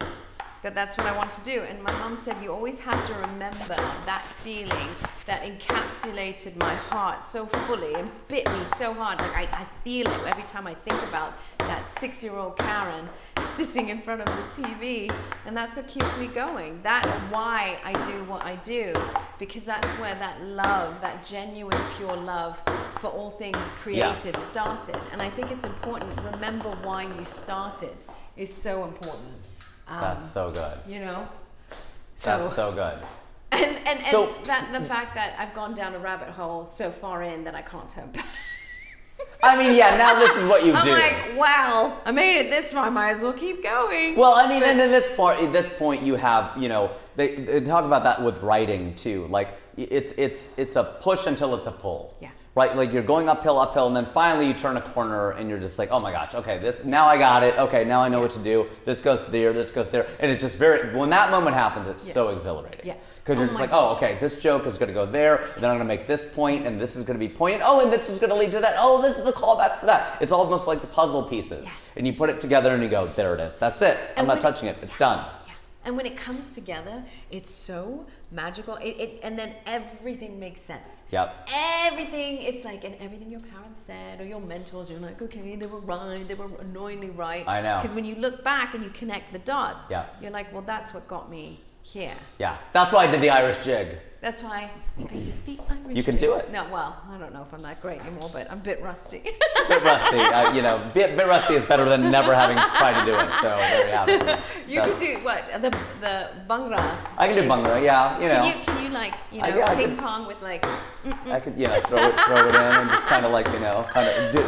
that that's what I wanted to do. And my mom said, you always have to remember that feeling that encapsulated my heart so fully and bit me so hard. Like I feel it every time I think about that 6-year-old Karen sitting in front of the TV. And that's what keeps me going. That's why I do what I do, because that's where that love, that genuine, pure love for all things creative started. And I think it's important, remember why you started is so important. That's so good. You know? That's so good. And So- that the fact that I've gone down a rabbit hole so far in that I can't turn back. I mean, yeah, now this is what you I'm do. like, well, I made it this far, I might as well keep going. Well, I mean, and at this point, you have, you know, they talk about that with writing too. Like, it's a push until it's a pull. Yeah. Right, like you're going uphill, and then finally you turn a corner and you're just like, oh my gosh, okay, now I got it. Okay, now I know what to do. This goes there, and it's just when that moment happens, it's so exhilarating. Yeah. Because you're Oh just my like, gosh. oh, okay, this joke is going to go there, and then I'm going to make this point, and this is going to be poignant. Oh, and this is going to lead to that. Oh, this is a callback for that. It's almost like the puzzle pieces, and you put it together and you go, there it is. That's it. I'm And not when touching it. It's done. Yeah. And when it comes together, it's so magical. And then everything makes sense. Yep. Everything, it's like, and everything your parents said or your mentors, you're like, okay, they were right. They were annoyingly right. I know. Because when you look back and you connect the dots, Yeah. you're like, well, that's what got me here. Yeah. That's why I did the Irish jig. That's why I did the Irish. You can jig. do it. No, well, I don't know if I'm that great anymore, but I'm a bit rusty. Bit rusty. Bit rusty is better than never having tried to do it. So there you have it. You So- could do what the bhangra. I can do jig. bhangra, yeah. You know, Can you like I ping could- pong with like? I could throw it in and just kind of like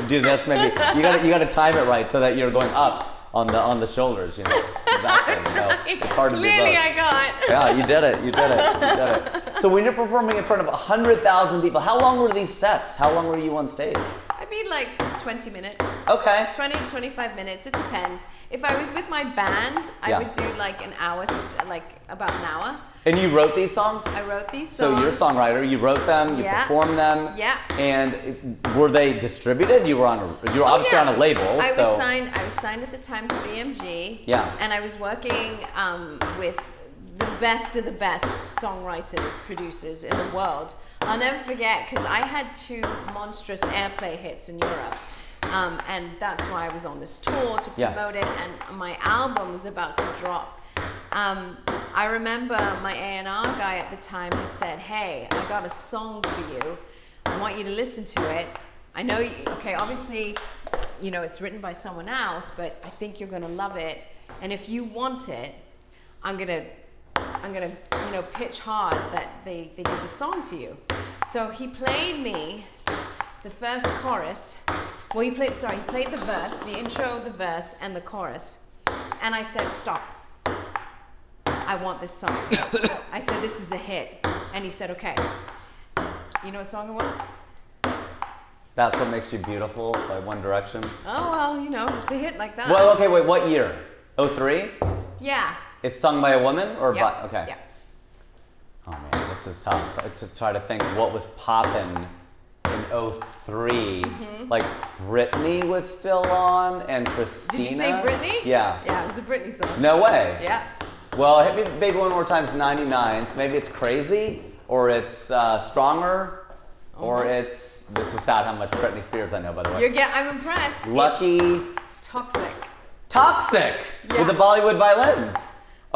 do this. Maybe you got to time it right so that you're going up on the shoulders. You know, exactly. So it's hard to do Clearly, both. I got. Yeah, you did it. So when you're performing in front of 100,000 people, how long were these sets? How long were you on stage? I mean, like 20 minutes. Okay. 20 to 25 minutes, it depends. If I was with my band, I would do like an hour, like about an hour. And you wrote these songs? I wrote these songs. So you're a songwriter, you wrote them, you performed them. Yeah. And were they distributed? You were obviously on a label. I was signed at the time to BMG. Yeah. And I was working with the best of the best songwriters, producers in the world. I'll never forget, because I had 2 monstrous airplay hits in Europe. And that's why I was on this tour to promote it, and my album was about to drop. I remember my A&R guy at the time had said, hey, I got a song for you. I want you to listen to it. I know, obviously, it's written by someone else, but I think you're gonna love it. And if you want it, I'm gonna pitch hard that they give the song to you. So he played me the first chorus. Well, he played the verse, the intro, the verse, and the chorus. And I said, stop. I want this song. I said, this is a hit. And he said, okay. You know what song it was? That's What Makes You Beautiful by One Direction. Oh, well, it's a hit like that. Well, okay, wait, what year? 03? Yeah. It's sung by a woman or Yep. okay. Yeah. Oh man, this is tough to try to think what was poppin' in 03. Like Britney was still on and Christina. Did you say Britney? Yeah. Yeah, it was a Britney song. No way. Yeah. Well, Hit Me Baby One More Time's 99, so maybe it's Crazy, or it's Stronger, or it's, this is sad how much Britney Spears I know, by the way. I'm impressed. Lucky. Toxic. Toxic! Yeah. With the Bollywood violins.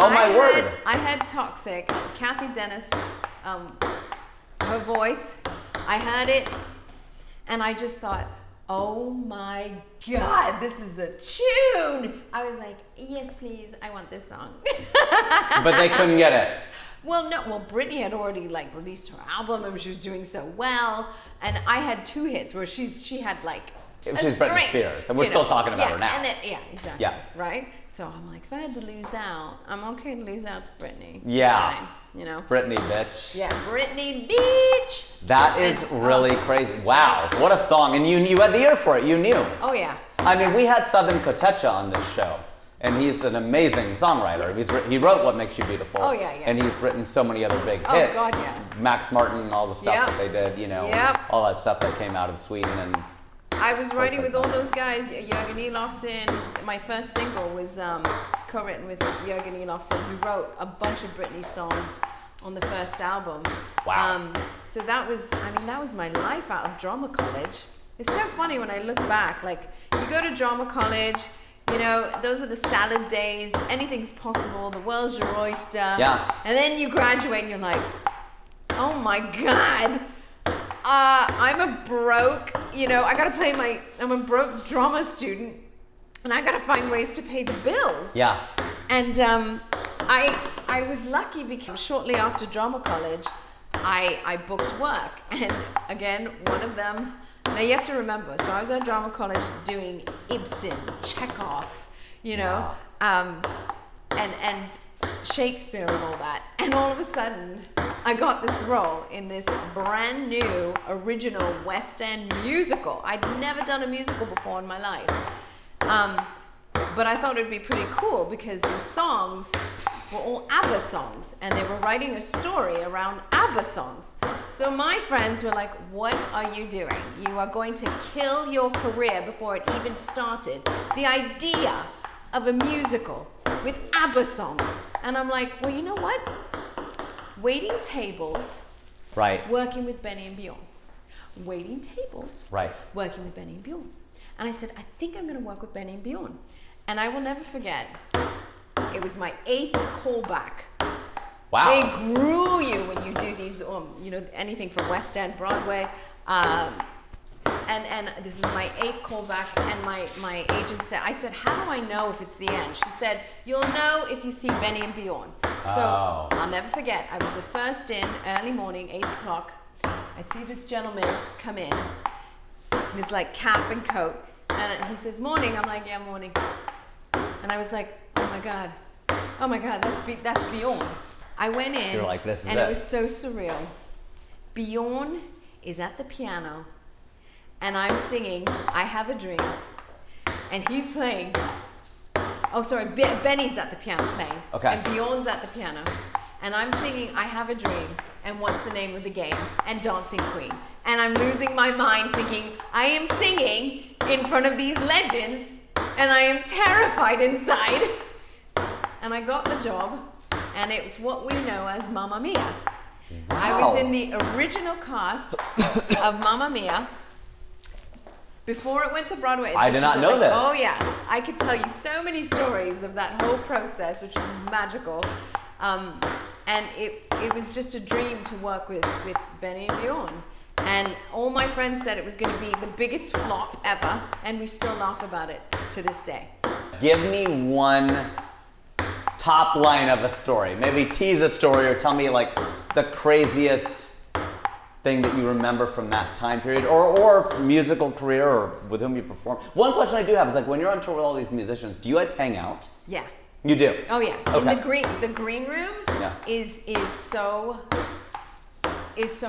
Oh my word. I had Toxic. Kathy Dennis, her voice, I heard it, and I just thought, oh my God, this is a tune. I was like, yes, please, I want this song. But they couldn't get it. Well, no. Well, Britney had already released her album, and she was doing so well. And I had 2 hits where she had like. She's Britney Spears, and we're still talking about her now. And then, exactly. Yeah. Right. So I'm like, if I had to lose out, I'm okay to lose out to Britney. Yeah. It's fine, Britney, bitch. Yeah, Britney, bitch. That is really crazy. Wow, what a song! And you had the ear for it. You knew. Oh yeah. I mean, we had Southern Kotecha on this show, and he's an amazing songwriter. Yes. He wrote What Makes You Beautiful. Oh, yeah. And he's written so many other big hits. Oh God, yeah. Max Martin, all the stuff that they did, Yep. all that stuff that came out of Sweden and. I was writing with all those guys. Jürgen Elofsson. My first single was co-written with Jürgen Elofsson, who wrote a bunch of Britney songs on the first album. Wow. So that was my life out of drama college. It's so funny when I look back. Like, you go to drama college, those are the salad days. Anything's possible. The world's your oyster. Yeah. And then you graduate and you're like, oh my God. I'm a broke, I'm a broke drama student, and I gotta find ways to pay the bills. Yeah. And I was lucky because shortly after drama college, I booked work. And again, one of them, now you have to remember, so I was at drama college doing Ibsen, Chekhov, Wow. and Shakespeare and all that. And all of a sudden, I got this role in this brand new original West End musical. I'd never done a musical before in my life. But I thought it'd be pretty cool because the songs were all ABBA songs, and they were writing a story around ABBA songs. So my friends were like, what are you doing? You are going to kill your career before it even started. The idea of a musical with ABBA songs. And I'm like, well, you know what? Waiting tables, Right. working with Benny and Bjorn. Waiting tables, Right. working with Benny and Bjorn. And I said, I think I'm gonna work with Benny and Bjorn. And I will never forget, it was my 8th callback. Wow. They gruel you when you do these, anything from West End, Broadway. And this is my 8th callback, and my agent said, I said, how do I know if it's the end? She said, you'll know if you see Benny and Bjorn. So I'll never forget, I was the first in, early morning, 8 o'clock. I see this gentleman come in his cap and coat, and he says, morning. I'm like, yeah, morning. And I was like, oh my God, that's Bjorn. I went in, You're like, this is and it. it was so surreal. Bjorn is at the piano, and I'm singing I Have a Dream, and he's playing, oh sorry, Benny's at the piano playing, Okay. and Bjorn's at the piano, and I'm singing I Have a Dream, and What's the Name of the Game, and Dancing Queen. And I'm losing my mind thinking, I am singing in front of these legends, and I am terrified inside. And I got the job, and it was what we know as Mamma Mia. Wow. I was in the original cast of Mamma Mia before it went to Broadway. I did not know this. Oh yeah, I could tell you so many stories of that whole process, which was magical. And it was just a dream to work with Benny and Bjorn. And all my friends said it was going to be the biggest flop ever, and we still laugh about it to this day. Give me one top line of a story. Maybe tease a story or tell me like the craziest thing that you remember from that time period or musical career or with whom you perform. One question I do have is like when you're on tour with all these musicians, do you guys hang out? Yeah. You do? Oh yeah. Okay. In the green room Yeah. is so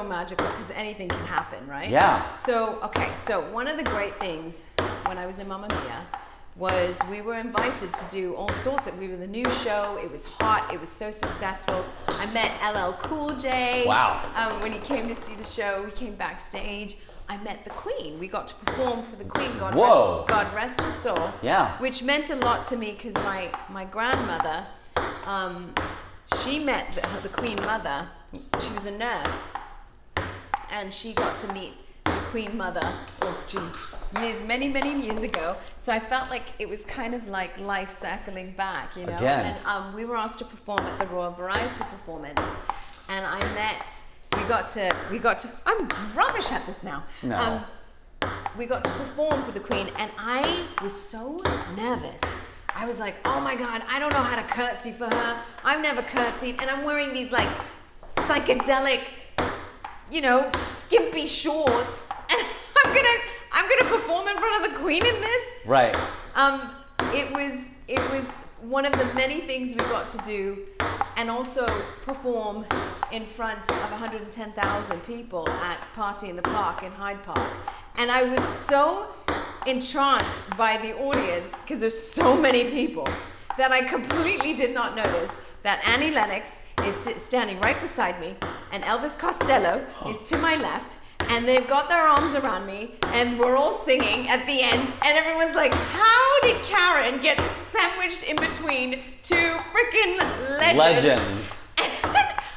magical because anything can happen, right? Yeah. So one of the great things when I was in Mamma Mia was we were invited to do all sorts of, we were the new show, it was hot, it was so successful. I met LL Cool J. Wow. When he came to see the show, we came backstage. I met the Queen. We got to perform for the Queen. Whoa. God rest her soul. Yeah. Which meant a lot to me because my grandmother, she met the Queen Mother. She was a nurse, and she got to meet the Queen Mother. Oh, geez, many years ago. So I felt like it was kind of like life circling back, you know. Again. And we were asked to perform at the Royal Variety Performance, and I met. We got to. I'm rubbish at this now. No. We got to perform for the Queen, and I was so nervous. I was like, oh my God, I don't know how to curtsy for her. I've never curtsied, and I'm wearing these like psychedelic, you know, skimpy shorts, and I'm gonna perform in front of the Queen in this. Right. It was one of the many things we got to do, and also perform in front of 110,000 people at Party in the Park in Hyde Park. And I was so entranced by the audience, because there's so many people, that I completely did not notice that Annie Lennox is standing right beside me, and Elvis Costello is to my left, and they've got their arms around me, and we're all singing at the end, and everyone's like, how did Karen get sandwiched in between two freaking legends? And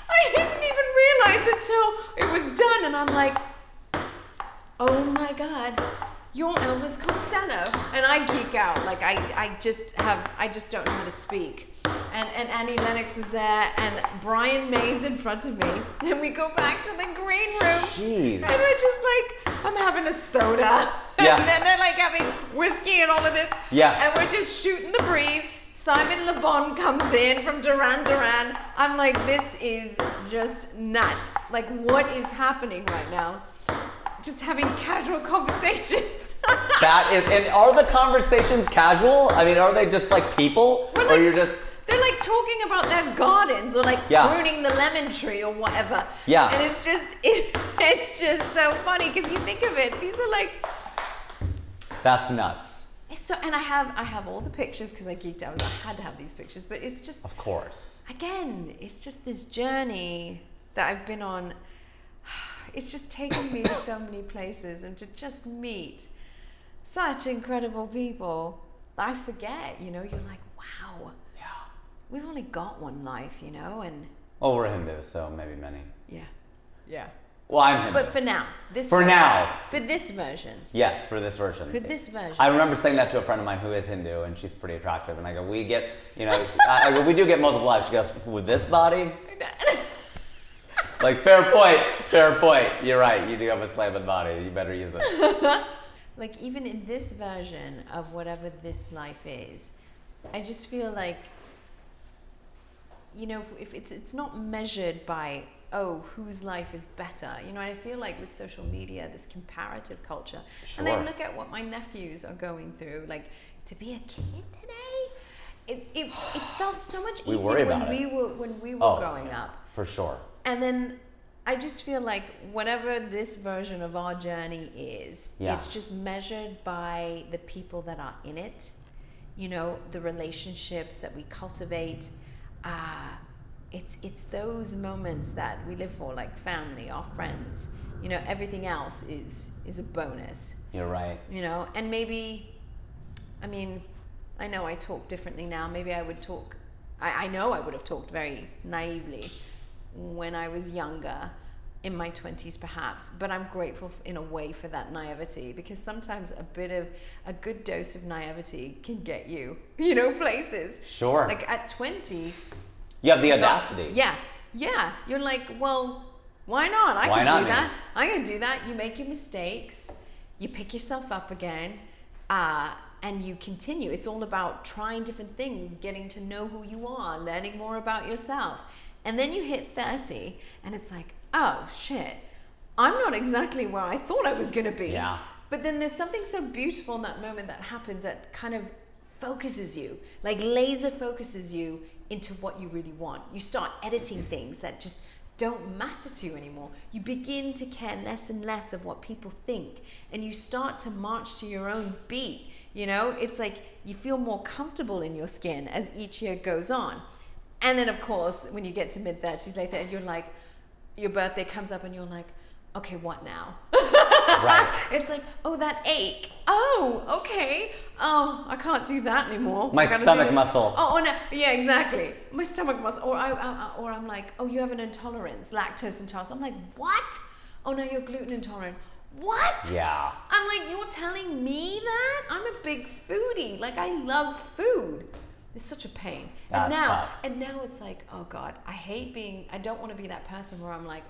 I didn't even realize until it was done, and I'm like, oh my God, you're Elvis Costello. And I geek out, like I just don't know how to speak. And Annie Lennox was there, and Brian May's in front of me. And we go back to the green room. Jeez. And we're just like, I'm having a soda. Yeah. And then they're like having whiskey and all of this. Yeah. And we're just shooting the breeze. Simon Le Bon comes in from Duran Duran. I'm like, this is just nuts. Like, what is happening right now? Just having casual conversations. That is, and are the conversations casual? I mean, are they just like people? We're or like you're just... They're like talking about their gardens or like pruning the lemon tree or whatever. Yeah. And it's just so funny because you think of it. These are like... That's nuts. It's so, and I have all the pictures because I geeked out. I had to have these pictures, but it's just... Of course. Again, it's just this journey that I've been on. It's just taken me to so many places, and to just meet such incredible people. I forget, you know, you're like, wow. Yeah. We've only got one life, you know, and... Well, we're Hindu, so maybe many. Yeah. Yeah. Well, I'm Hindu. But for now. For this version. Yes, for this version. For this version. I remember saying that to a friend of mine who is Hindu, and she's pretty attractive, and I go, we get, you know, I go, we do get multiple lives. She goes, with this body? Like, fair point. You're right, you do have a slanted body, you better use it. Like, even in this version of whatever this life is, I just feel like, you know, if it's not measured by, oh, whose life is better. You know, I feel like with social media, this comparative culture. Sure. And I look at what my nephews are going through, like, to be a kid today, it felt so much We easier worry when about we it. were growing yeah, up. For sure. And then I just feel like whatever this version of our journey is, it's just measured by the people that are in it, you know, the relationships that we cultivate. It's those moments that we live for, like family, our friends. You know, everything else is a bonus. You're right. You know, and maybe, I mean, I know I talk differently now. Maybe I would talk, I know I would have talked very naively when I was younger, in my 20s perhaps, but I'm grateful in a way for that naivety, because sometimes a good dose of naivety can get you, you know, places. Sure. Like at 20, you have the audacity. Yeah. You're like, well, why not? I can do that. I can do that. You make your mistakes, you pick yourself up again, and you continue. It's all about trying different things, getting to know who you are, learning more about yourself. And then you hit 30, and it's like, oh shit, I'm not exactly where I thought I was gonna be. Yeah. But then there's something so beautiful in that moment that happens that kind of focuses you, like laser focuses you into what you really want. You start editing things that just don't matter to you anymore. You begin to care less and less of what people think, and you start to march to your own beat. You know, it's like you feel more comfortable in your skin as each year goes on. And then, of course, when you get to mid-30s later, and you're like, your birthday comes up, and you're like, okay, what now? Right. It's like, oh, that ache. Oh, okay. Oh, I can't do that anymore. My stomach muscle. Oh, no. Yeah, exactly. My stomach muscle. Or I'm like, oh, you have an intolerance, lactose intolerance. I'm like, what? Oh, no, you're gluten intolerant. What? Yeah. I'm like, you're telling me that? I'm a big foodie. Like, I love food. It's such a pain. That's tough. And now it's like, oh God, I don't want to be that person where I'm like,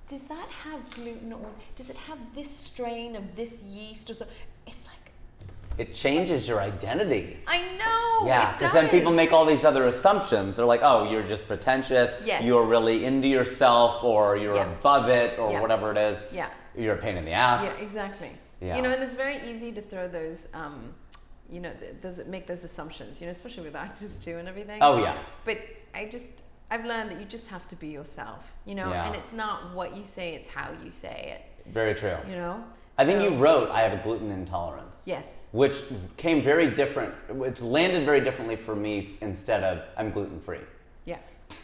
does that have gluten, or does it have this strain of this yeast or so? It's like, it changes your identity. I know. Yeah, because then people make all these other assumptions. They're like, oh, you're just pretentious. Yes. You're really into yourself, or you're above it, or Yeah. whatever it is. Yeah. You're a pain in the ass. Yeah, exactly. Yeah. You know, and it's very easy to throw those, you know, make those assumptions, you know, especially with actors too and everything. Oh, yeah. But I've learned that you just have to be yourself, you know, and it's not what you say, it's how you say it. Very true. You know? I think you wrote, I have a gluten intolerance. Yes. Which came very different, which landed very differently for me instead of I'm gluten free. Yeah.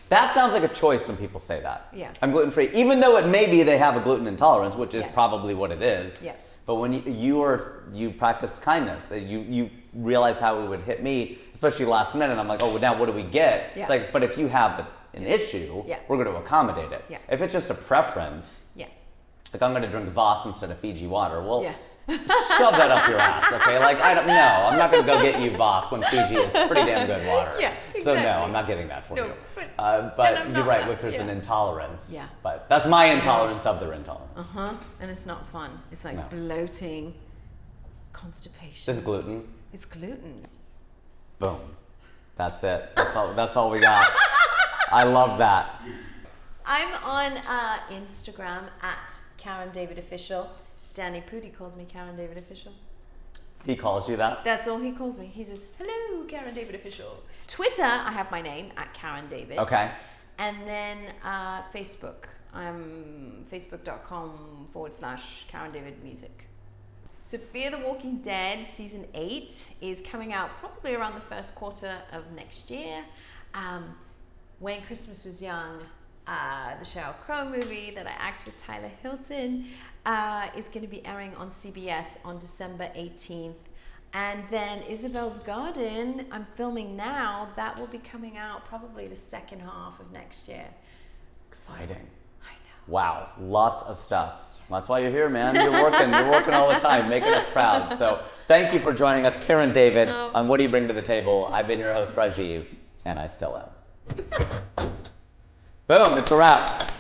That sounds like a choice when people say that. Yeah. I'm gluten free, even though it may be they have a gluten intolerance, which is Yes. probably what it is. Yeah. But when you practice kindness, you realize how it would hit me, especially last minute. I'm like, oh, well, now what do we get? Yeah. It's like, but if you have an issue, we're going to accommodate it. Yeah. If it's just a preference, like I'm going to drink Voss instead of Fiji water, well, shove that up your ass, okay? Like, I don't know. I'm not going to go get you Voss when Fiji is pretty damn good water. Yeah, exactly. So no, I'm not getting that for you. But You're right, if there's an intolerance. Yeah. But that's my intolerance of their intolerance. And it's not fun. It's like bloating, constipation. This is gluten. It's gluten. Boom. That's it. That's all we got. I love that. I'm on Instagram at Karen David Official. Danny Pudi calls me Karen David Official. He calls you that? That's all he calls me. He says, hello, Karen David Official. Twitter, I have my name, at Karen David. Okay. And then Facebook. I'm facebook.com/Karen David Music. So Fear the Walking Dead Season 8 is coming out probably around the first quarter of next year. When Christmas Was Young, the Sheryl Crow movie that I act with Tyler Hilton, is going to be airing on CBS on December 18th. And then Isabel's Garden, I'm filming now, that will be coming out probably the second half of next year. Exciting. I know. Wow, lots of stuff. That's why you're here, man. You're working all the time, making us proud. So thank you for joining us, Karen David, on What Do You Bring to the Table? I've been your host, Rajiv, and I still am. Boom, it's a wrap.